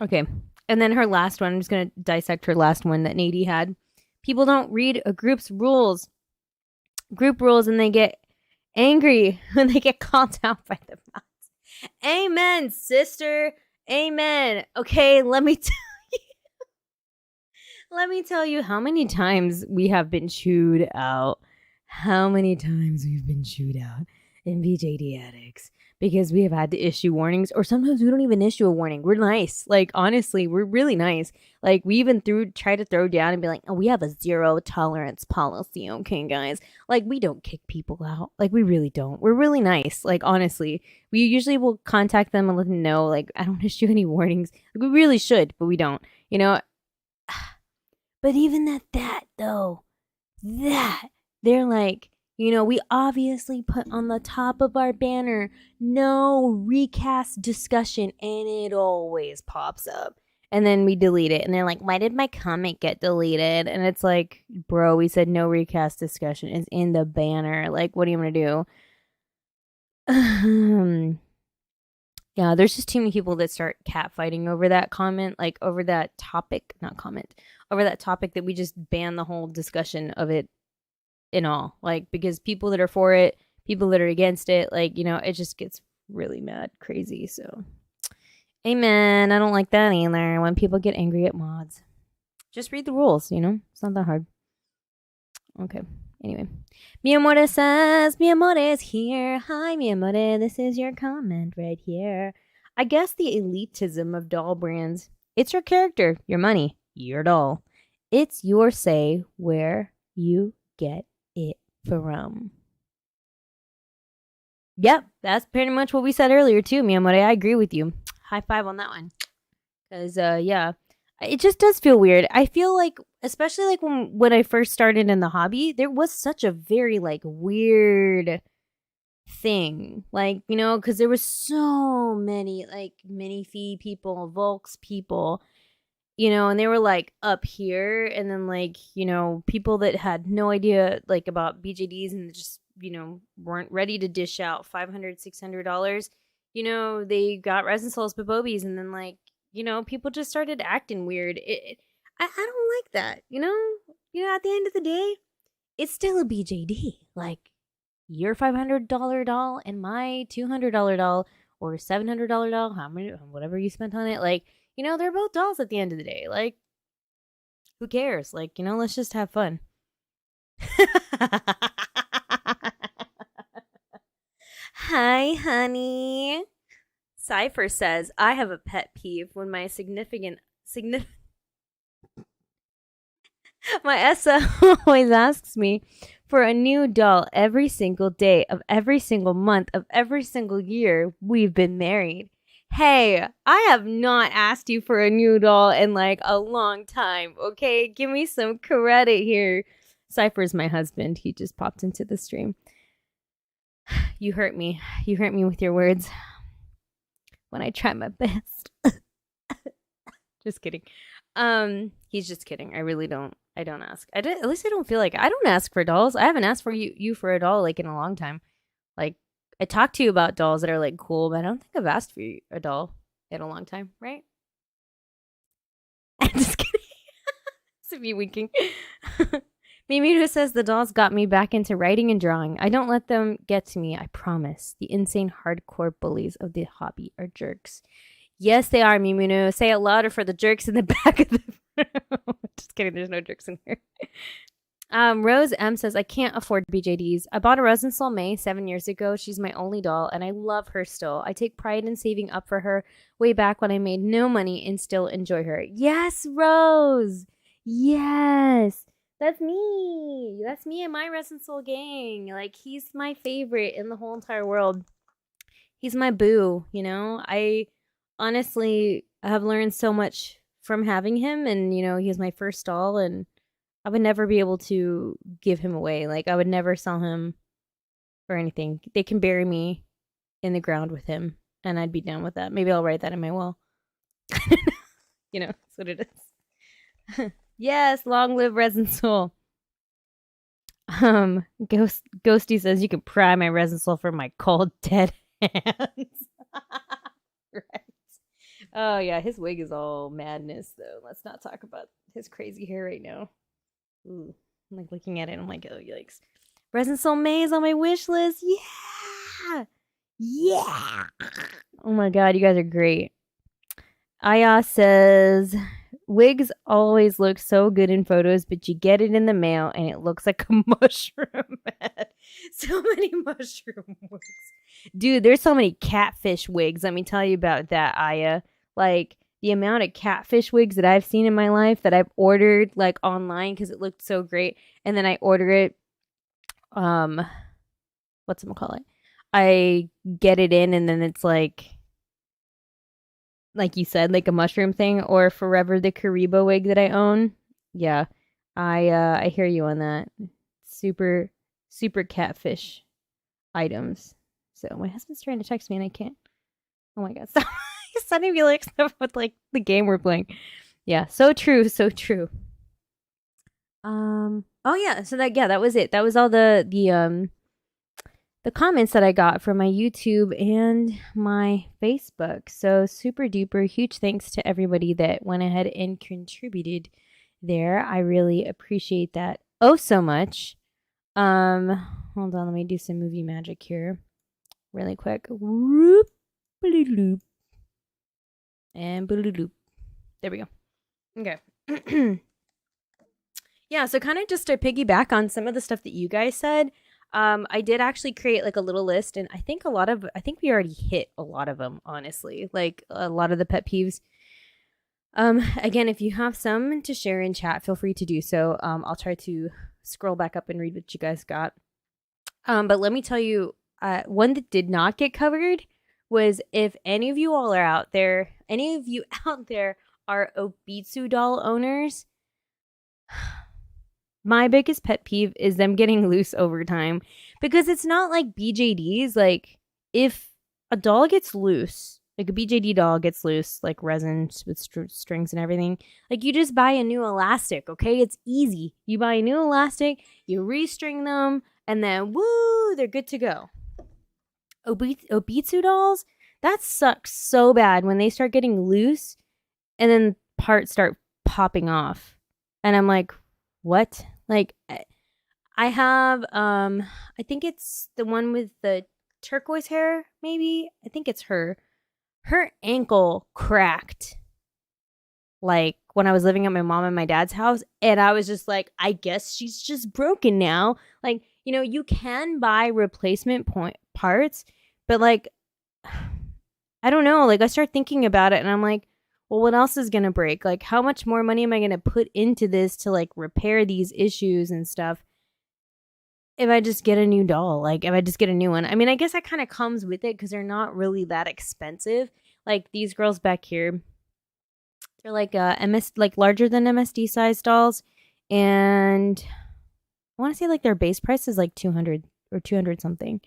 S1: Okay. And then her last one, I'm just going to dissect her last one that Nadie had. People don't read a group's rules. Group rules, and they get angry when they get called out by the mods. Amen, sister. Amen. Okay, let me tell you how many times we have been chewed out. How many times we've been chewed out in BJD addicts. Because we have had to issue warnings, or sometimes we don't even issue a warning. We're nice. Like, honestly, we're really nice. Like, we even try to throw down and be like, oh, we have a 0 tolerance policy, okay, guys? Like, we don't kick people out. Like, we really don't. We're really nice. Like, honestly, we usually will contact them and let them know, like, I don't issue any warnings. Like, we really should, but we don't. But even they're like, we obviously put on the top of our banner, no recast discussion, and it always pops up. And then we delete it. And they're like, why did my comment get deleted? And it's like, bro, we said no recast discussion is in the banner. Like, what are you going to do? Yeah, there's just too many people that start catfighting over that comment, like over that topic, not comment, over that topic that we just ban the whole discussion of it in all. Like, because people that are for it, people that are against it, like, it just gets really mad, crazy. So, amen. I don't like that either when people get angry at mods. Just read the rules, it's not that hard. Okay. Anyway, Miyamore says, Miyamore is here. Hi, Miyamore. This is your comment right here. I guess the elitism of doll brands. It's your character, your money, your doll. It's your say where you get it from. Yep, that's pretty much what we said earlier too, Miyamori. I agree with you. High five on that one. Because, yeah, it just does feel weird. I feel like, especially like when I first started in the hobby, there was such a very like weird thing. Like, you know, because there was so many like mini fee people, Volks people, you know, and they were like up here. And then like, you know, people that had no idea like about BJDs and just, you know, weren't ready to dish out $500, $600. You know, they got resin souls, babobies, and then like, you know, people just started acting weird. I don't like that. You know, at the end of the day, it's still a BJD. Like your $500 doll and my $200 doll or $700 doll, whatever you spent on it. Like, you know, they're both dolls at the end of the day. Like, who cares? Like, you know, let's just have fun. Hi, honey. Cypher says, I have a pet peeve when my my Essa always asks me for a new doll every single day of every single month of every single year we've been married. Hey, I have not asked you for a new doll in like a long time, okay? Give me some credit here. Cypher's my husband. He just popped into the stream. You hurt me. You hurt me with your words. When I try my best. Just kidding. He's just kidding. I really don't. I don't ask. At least I don't feel like I don't ask for dolls. I haven't asked for you for a doll like in a long time. Like I talked to you about dolls that are like cool, but I don't think I've asked for a doll in a long time, right? I'm just kidding. It's me winking. Mimiru says the dolls got me back into writing and drawing. I don't let them get to me, I promise. The insane hardcore bullies of the hobby are jerks. Yes, they are, Mimunu. Say it louder for the jerks in the back of the room. Just kidding, there's no jerks in here. Rose M says, I can't afford BJDs. I bought a Resin Soul May 7 years ago. She's my only doll, and I love her still. I take pride in saving up for her way back when I made no money and still enjoy her. Yes, Rose! Yes! That's me. That's me and my Resin Soul gang. Like, he's my favorite in the whole entire world. He's my boo, you know? I honestly have learned so much from having him, and, you know, he's my first doll, and I would never be able to give him away. Like, I would never sell him or anything. They can bury me in the ground with him, and I'd be down with that. Maybe I'll write that in my will. You know, that's what it is. Yes, long live Resin Soul. Ghosty says you can pry my Resin Soul from my cold dead hands. Right. Oh yeah, his wig is all madness though. Let's not talk about his crazy hair right now. Ooh, I'm like looking at it, I'm like, oh yikes. Resin Soul May is on my wish list. Yeah. Yeah. Oh my god, you guys are great. Aya says wigs always look so good in photos, but you get it in the mail and it looks like a mushroom head. So many mushroom wigs. Dude, there's so many catfish wigs. Let me tell you about that, Aya. Like, the amount of catfish wigs that I've seen in my life that I've ordered, like, online because it looked so great. And then I order it, whatchamacallit? I get it in and then it's like you said, like a mushroom thing, or Forever the Karibo wig that I own. Yeah, I hear you on that. Super, super catfish items. So my husband's trying to text me and I can't. Oh my god, stop. He's sending me like stuff with like the game we're playing. Yeah, so true, so true. Oh yeah, so that was it. That was all the comments that I got from my YouTube and my Facebook. So super duper huge thanks to everybody that went ahead and contributed there. I really appreciate that oh so much. Hold on, let me do some movie magic here really quick. Whoop, loop, and loop. There we go. Okay. Yeah, so kind of just to piggyback on some of the stuff that you guys said, I did actually create like a little list, and I think we already hit a lot of them, honestly, like a lot of the pet peeves. Again, if you have some to share in chat, feel free to do so. I'll try to scroll back up and read what you guys got. But let me tell you, one that did not get covered was, if any of you all are out there, any of you out there are Obitsu doll owners, my biggest pet peeve is them getting loose over time, because it's not like BJDs. Like, if a doll gets loose, like a BJD doll gets loose, like resin with strings and everything, like, you just buy a new elastic, okay? It's easy. You buy a new elastic, you restring them, and then woo, they're good to go. Obitsu dolls, that sucks so bad when they start getting loose and then parts start popping off. And I'm like, what? Like, I have, I think it's the one with the turquoise hair, maybe. I think it's her. Her ankle cracked, like, when I was living at my mom and my dad's house. And I was just like, I guess she's just broken now. Like, you know, you can buy replacement parts, but, like, I don't know. Like, I start thinking about it and I'm like, well, what else is going to break? Like, how much more money am I going to put into this to, like, repair these issues and stuff if I just get a new doll? Like, if I just get a new one? I mean, I guess that kind of comes with it because they're not really that expensive. Like, these girls back here, they're like like larger than MSD size dolls. And I want to say, like, their base price is like 200 or 200 something.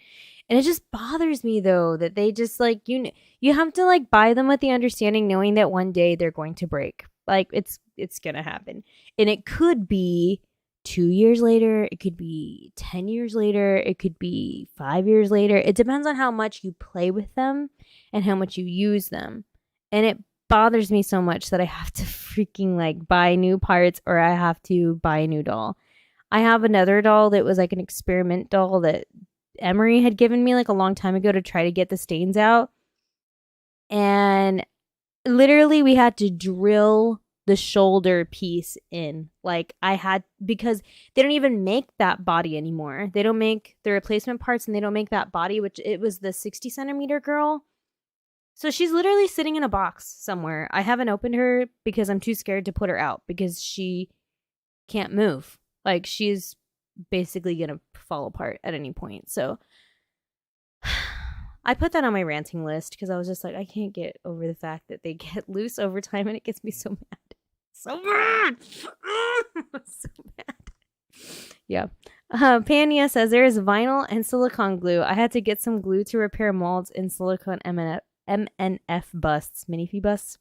S1: And it just bothers me, though, that they just, like, you have to, like, buy them with the understanding, knowing that one day they're going to break. Like, it's gonna happen. And it could be 2 years later, it could be 10 years later, it could be 5 years later. It depends on how much you play with them and how much you use them. And it bothers me so much that I have to freaking, like, buy new parts, or I have to buy a new doll. I have another doll that was like an experiment doll that Emery had given me, like, a long time ago to try to get the stains out. And literally we had to drill the shoulder piece in. Like, because they don't even make that body anymore. They don't make the replacement parts, and they don't make that body, which it was the 60 centimeter girl. So she's literally sitting in a box somewhere. I haven't opened her because I'm too scared to put her out because she can't move. Like, she's basically gonna fall apart at any point. So I put that on my ranting list because I was just like, I can't get over the fact that they get loose over time, and it gets me so mad. So mad. So mad. Yeah. Pania says, there is vinyl and silicone glue. I had to get some glue to repair molds in silicone MNF busts, minifee busts.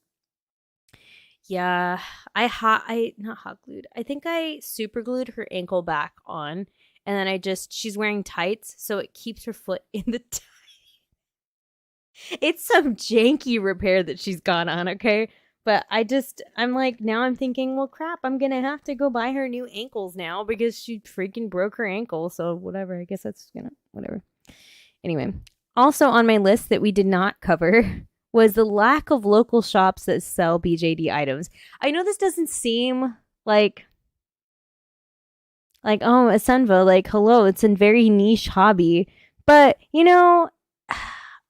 S1: Yeah, I not hot glued. I think I super glued her ankle back on, and then she's wearing tights, so it keeps her foot in the tight. It's some janky repair that she's got on, okay? But I'm like, now I'm thinking, well, crap, I'm gonna have to go buy her new ankles now because she freaking broke her ankle. So whatever, I guess that's whatever. Anyway, also on my list that we did not cover was the lack of local shops that sell BJD items. I know this doesn't seem like oh, Asenva, like, hello, it's a very niche hobby. But, you know,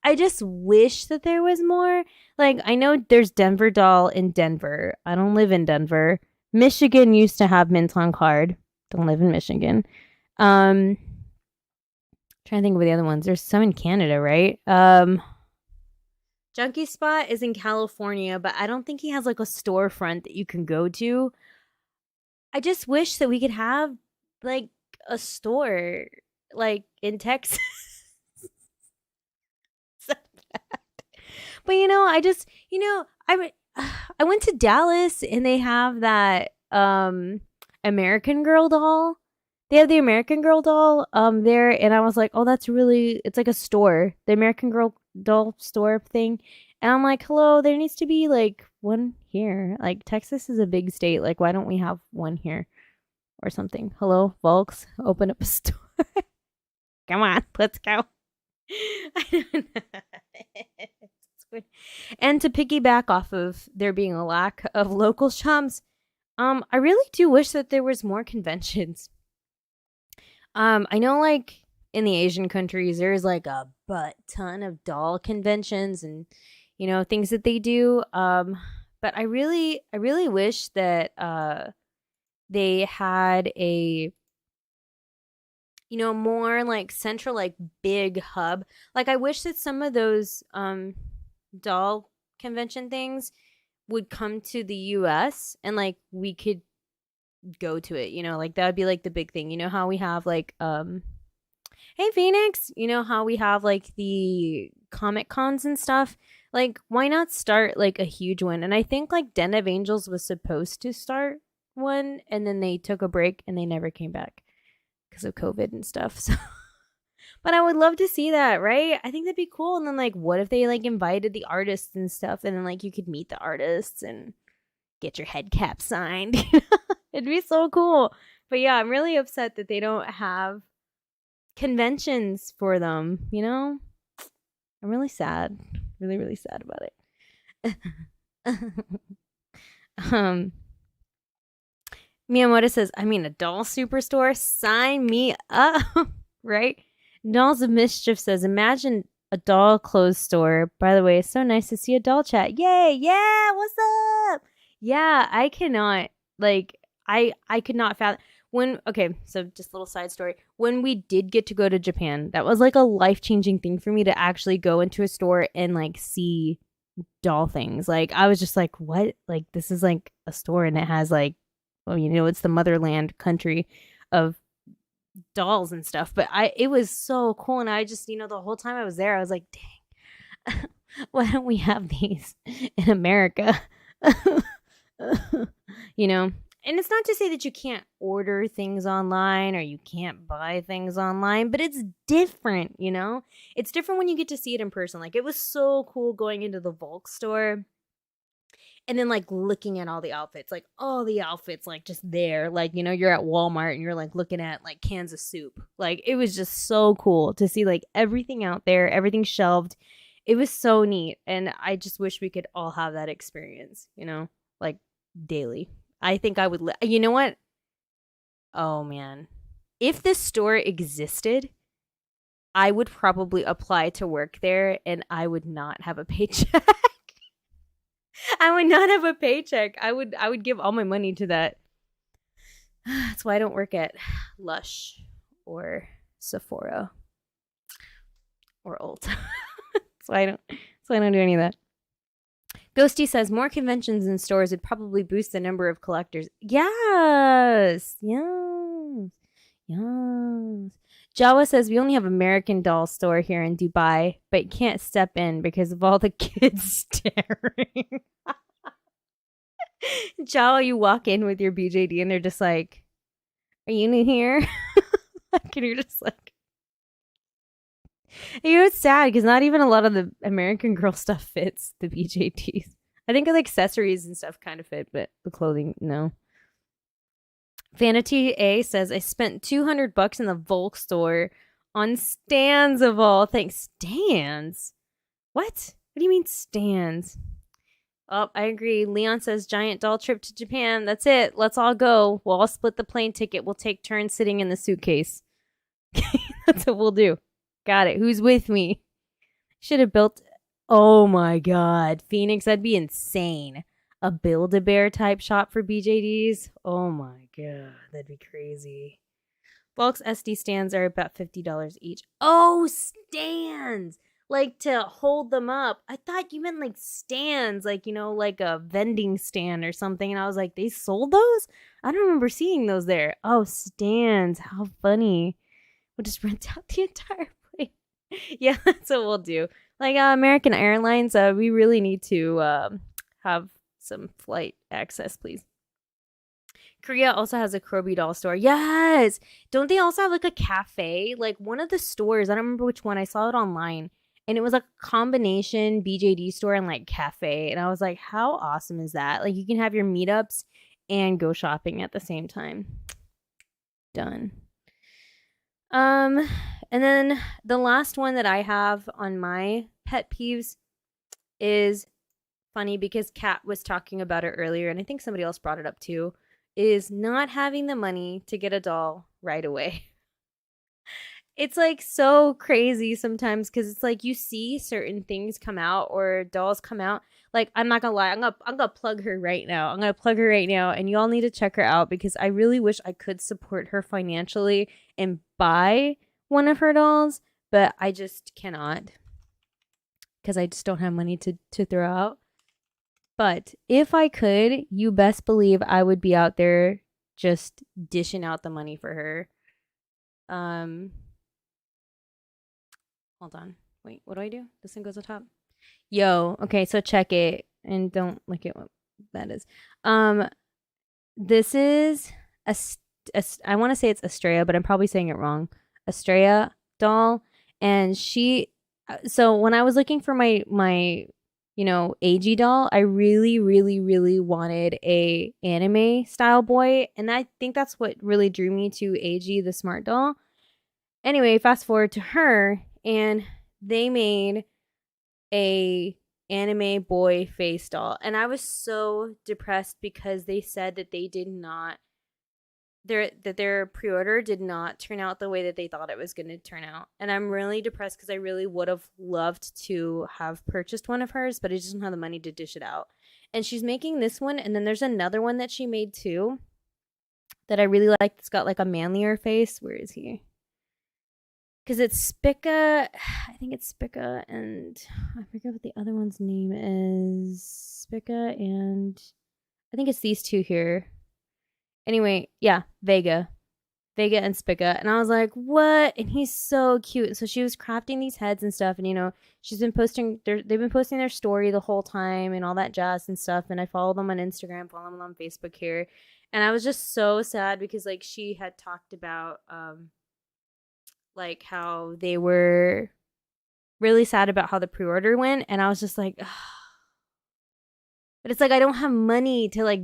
S1: I just wish that there was more. Like, I know there's Denver Doll in Denver. I don't live in Denver. Michigan used to have Mint on Card. Don't live in Michigan. Trying to think of the other ones. There's some in Canada, right? Junkie Spot is in California, but I don't think he has, like, a storefront that you can go to. I just wish that we could have, like, a store, like, in Texas. But, you know, I went to Dallas and they have that American Girl doll. They have the American Girl doll there, and I was like, oh, it's like a store, the American Girl doll store thing. And I'm like, hello, there needs to be, like, one here. Like, Texas is a big state. Like, why don't we have one here or something? Hello, folks, open up a store. Come on, let's go. I don't know. And to piggyback off of there being a lack of local shops, I really do wish that there was more conventions. I know, like, in the Asian countries, there's, like, a butt ton of doll conventions and, you know, things that they do. But I really wish that they had a you know, more like central, like big hub. Like I wish that some of those doll convention things would come to the US and like we could go to it, you know, like that would be like the big thing. You know how we have like hey Phoenix, you know how we have like the Comic Cons and stuff? Like why not start like a huge one? And I think like Den of Angels was supposed to start one and then they took a break and they never came back because of COVID and stuff. So but I would love to see that, right? I think that'd be cool. And then like what if they like invited the artists and stuff and then like you could meet the artists and get your head cap signed. It'd be so cool. But yeah, I'm really upset that they don't have conventions for them, you know? I'm really sad. Really, really sad about it. Miyamoto says, I mean, a doll superstore? Sign me up, right? Dolls of Mischief says, imagine a doll clothes store. By the way, it's so nice to see a doll chat. Yay! Yeah! What's up? Yeah, I cannot, like, I could not fathom. Okay, so just a little side story. When we did get to go to Japan, that was like a life-changing thing for me to actually go into a store and like see doll things. Like, I was just like, what? Like, this is like a store and it has like, well, you know, it's the motherland country of dolls and stuff. But it was so cool. And I just, you know, the whole time I was there, I was like, dang, why don't we have these in America? You know? And it's not to say that you can't order things online or you can't buy things online, but it's different, you know? It's different when you get to see it in person. Like, it was so cool going into the Volk store and then, like, looking at all the outfits. Like, all the outfits, like, just there. Like, you know, you're at Walmart and you're, like, looking at, like, cans of soup. Like, it was just so cool to see, like, everything out there, everything shelved. It was so neat. And I just wish we could all have that experience, you know? Like, daily. I think I would. You know what? Oh, man. If this store existed, I would probably apply to work there and I would not have a paycheck. I would not have a paycheck. I would give all my money to that. That's why I don't work at Lush or Sephora or Ulta. So I don't do any of that. Ghosty says more conventions and stores would probably boost the number of collectors. Yes. Jawa says we only have American Doll store here in Dubai, but can't step in because of all the kids staring. Jawa, you walk in with your BJD and they're just like, are you new here? And you're just like, you know, it's sad because not even a lot of the American Girl stuff fits the BJDs. I think the accessories and stuff kind of fit, but the clothing, no. Vanity A says, I spent $200 in the Volk store on stands of all things. Stands? What? What do you mean stands? Oh, I agree. Leon says, giant doll trip to Japan. That's it. Let's all go. We'll all split the plane ticket. We'll take turns sitting in the suitcase. That's what we'll do. Got it. Who's with me? Should have built. Oh my God. Phoenix, that'd be insane. A Build-A-Bear type shop for BJDs. Oh my God. That'd be crazy. Volk's SD stands are about $50 each. Oh, stands. Like to hold them up. I thought you meant like stands, like, you know, like a vending stand or something. And I was like, they sold those? I don't remember seeing those there. Oh, stands. How funny. We'll just rent out the entire plane. Yeah, that's what we'll do. Like American Airlines, we really need to have some flight access, please. Korea also has a Kroby doll store. Yes. Don't they also have like a cafe? Like one of the stores, I don't remember which one. I saw it online. And it was a combination BJD store and like cafe. And I was like, how awesome is that? Like you can have your meetups and go shopping at the same time. Done. And then the last one that I have on my pet peeves is funny because Kat was talking about it earlier, and I think somebody else brought it up too, is not having the money to get a doll right away. it's like so crazy sometimes because it's like you see certain things come out or dolls come out. Like, I'm not gonna lie, I'm gonna plug her right now. I'm gonna plug her right now, and you all need to check her out because I really wish I could support her financially and buy one of her dolls, but I just cannot because I just don't have money to throw out. But if I could, you best believe I would be out there just dishing out the money for her. Hold on. Wait, what do I do? This thing goes on top. Yo, okay, so check it and don't look at what that is. This is I want to say it's Estrella, but I'm probably saying it wrong. Estrella doll, and she. So when I was looking for my AG doll, I really, really, really wanted a anime style boy, and I think that's what really drew me to AG the smart doll. Anyway, fast forward to her, and they made a anime boy face doll, and I was so depressed because they said that they did not their pre-order did not turn out the way that they thought it was going to turn out, and I'm really depressed because I really would have loved to have purchased one of hers, but I just don't have the money to dish it out. And she's making this one, and then there's another one that she made too that I really like. It's got like a manlier face. Where is he? Because it's Spica. I think it's Spica, and I forget what the other one's name is. Spica, and I think it's these two here. Anyway, yeah, Vega and Spica. And I was like, what? And he's so cute. So she was crafting these heads and stuff. And, she's been they've been posting their story the whole time and all that jazz and stuff. And I follow them on Instagram, follow them on Facebook here. And I was just so sad because, like, she had talked about, like, how they were really sad about how the pre-order went. And I was just like, ugh. But it's like I don't have money to I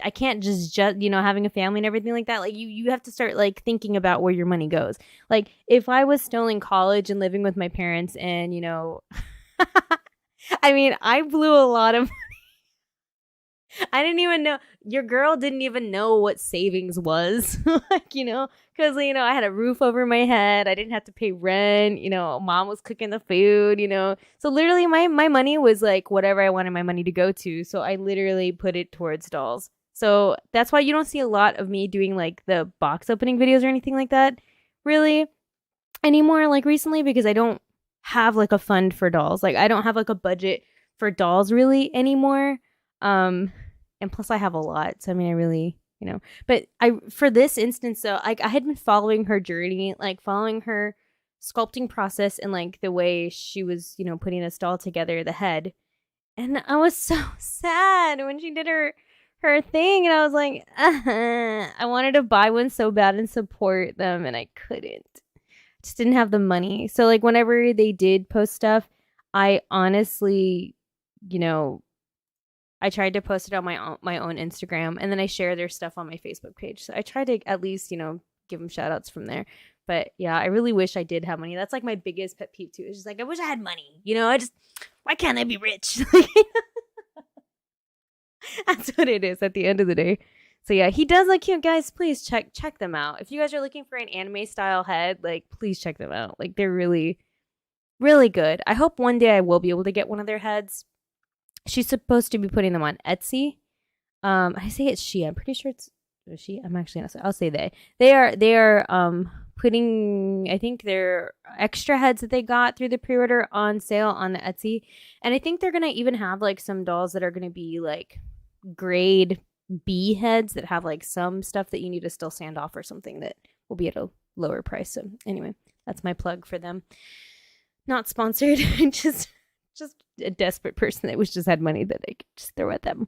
S1: can't just having a family and everything like that. Like you have to start like thinking about where your money goes. Like if I was still in college and living with my parents and I mean, I blew a lot of I didn't even know your girl didn't even know what savings was. Because I had a roof over my head. I didn't have to pay rent. Mom was cooking the food. So literally my money was like whatever I wanted my money to go to. So I literally put it towards dolls. So that's why you don't see a lot of me doing like the box opening videos or anything like that really anymore, like recently, because I don't have like a fund for dolls. Like I don't have like a budget for dolls really anymore. And plus I have a lot. So I mean, I really, but for this instance though, I had been following her journey, like following her sculpting process and like the way she was, putting this doll together, the head. And I was so sad when she did her thing. And I was like, I wanted to buy one so bad and support them. And I couldn't. Just didn't have the money. So like whenever they did post stuff, I honestly, I tried to post it on my own Instagram, and then I share their stuff on my Facebook page. So I tried to at least, give them shout outs from there. But yeah, I really wish I did have money. That's like my biggest pet peeve too. It's just like, I wish I had money. Why can't I be rich? That's what it is at the end of the day. So yeah, he does look cute, guys. Please check them out. If you guys are looking for an anime style head, like please check them out. Like they're really, really good. I hope one day I will be able to get one of their heads. She's supposed to be putting them on Etsy. I say it's she. I'm pretty sure it's she. I'm actually not. I'll say they. They are putting, I think, their extra heads that they got through the pre-order on sale on the Etsy, and I think they're gonna even have like some dolls that are gonna be like grade B heads that have like some stuff that you need to still sand off or something that will be at a lower price. So anyway, that's my plug for them. Not sponsored. just a desperate person that just had money that I could just throw at them.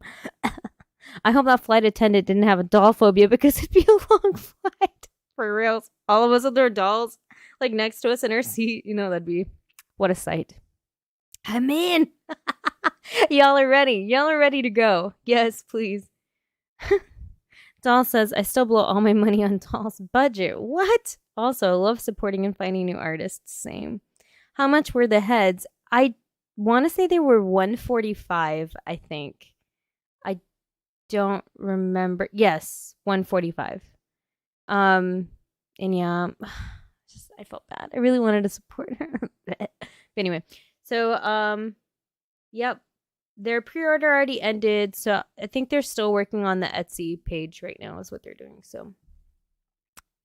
S1: I hope that flight attendant didn't have a doll phobia because it'd be a long flight. For reals. All of us with our dolls like next to us in our seat. That'd be what a sight. I'm in. Y'all are ready. Y'all are ready to go. Yes, please. Doll says, I still blow all my money on dolls budget. What? Also, love supporting and finding new artists. Same. How much were the heads? I want to say they were $145, I think. I don't remember. Yes, $145. And yeah, I felt bad. I really wanted to support her. But anyway, so yep. Their pre-order already ended, so I think they're still working on the Etsy page right now is what they're doing. So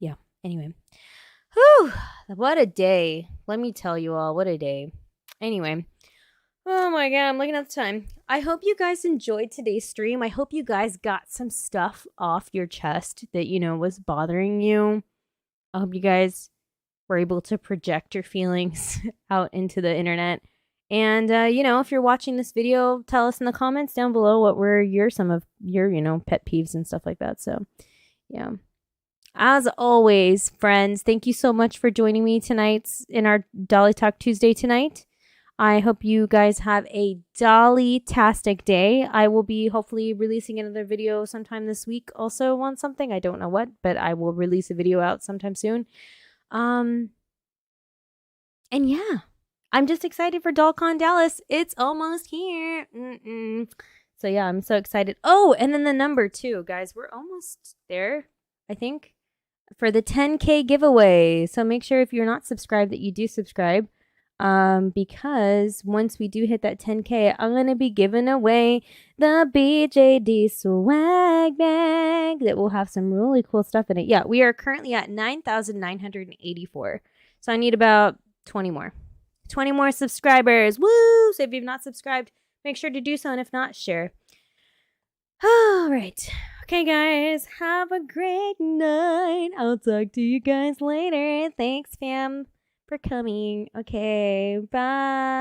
S1: yeah. Anyway. Whew. What a day. Let me tell you all, what a day. Anyway. Oh my god, I'm looking at the time. I hope you guys enjoyed today's stream. I hope you guys got some stuff off your chest that, was bothering you. I hope you guys were able to project your feelings out into the internet. And, if you're watching this video, tell us in the comments down below what were some of your, pet peeves and stuff like that. So, yeah. As always, friends, thank you so much for joining me tonight in our Dolly Talk Tuesday tonight. I hope you guys have a dolly-tastic day. I will be hopefully releasing another video sometime this week also on something. I don't know what, but I will release a video out sometime soon. And yeah, I'm just excited for DollCon Dallas. It's almost here. So yeah, I'm so excited. Oh, and then the number 2, guys. We're almost there, I think, for the 10K giveaway. So make sure if you're not subscribed that you do subscribe. Because once we do hit that 10K, I'm going to be giving away the BJD swag bag that will have some really cool stuff in it. Yeah, we are currently at 9,984. So I need about 20 more. 20 more subscribers. Woo! So if you've not subscribed, make sure to do so. And if not, share. All right. Okay, guys. Have a great night. I'll talk to you guys later. Thanks, fam, for coming. Okay, bye.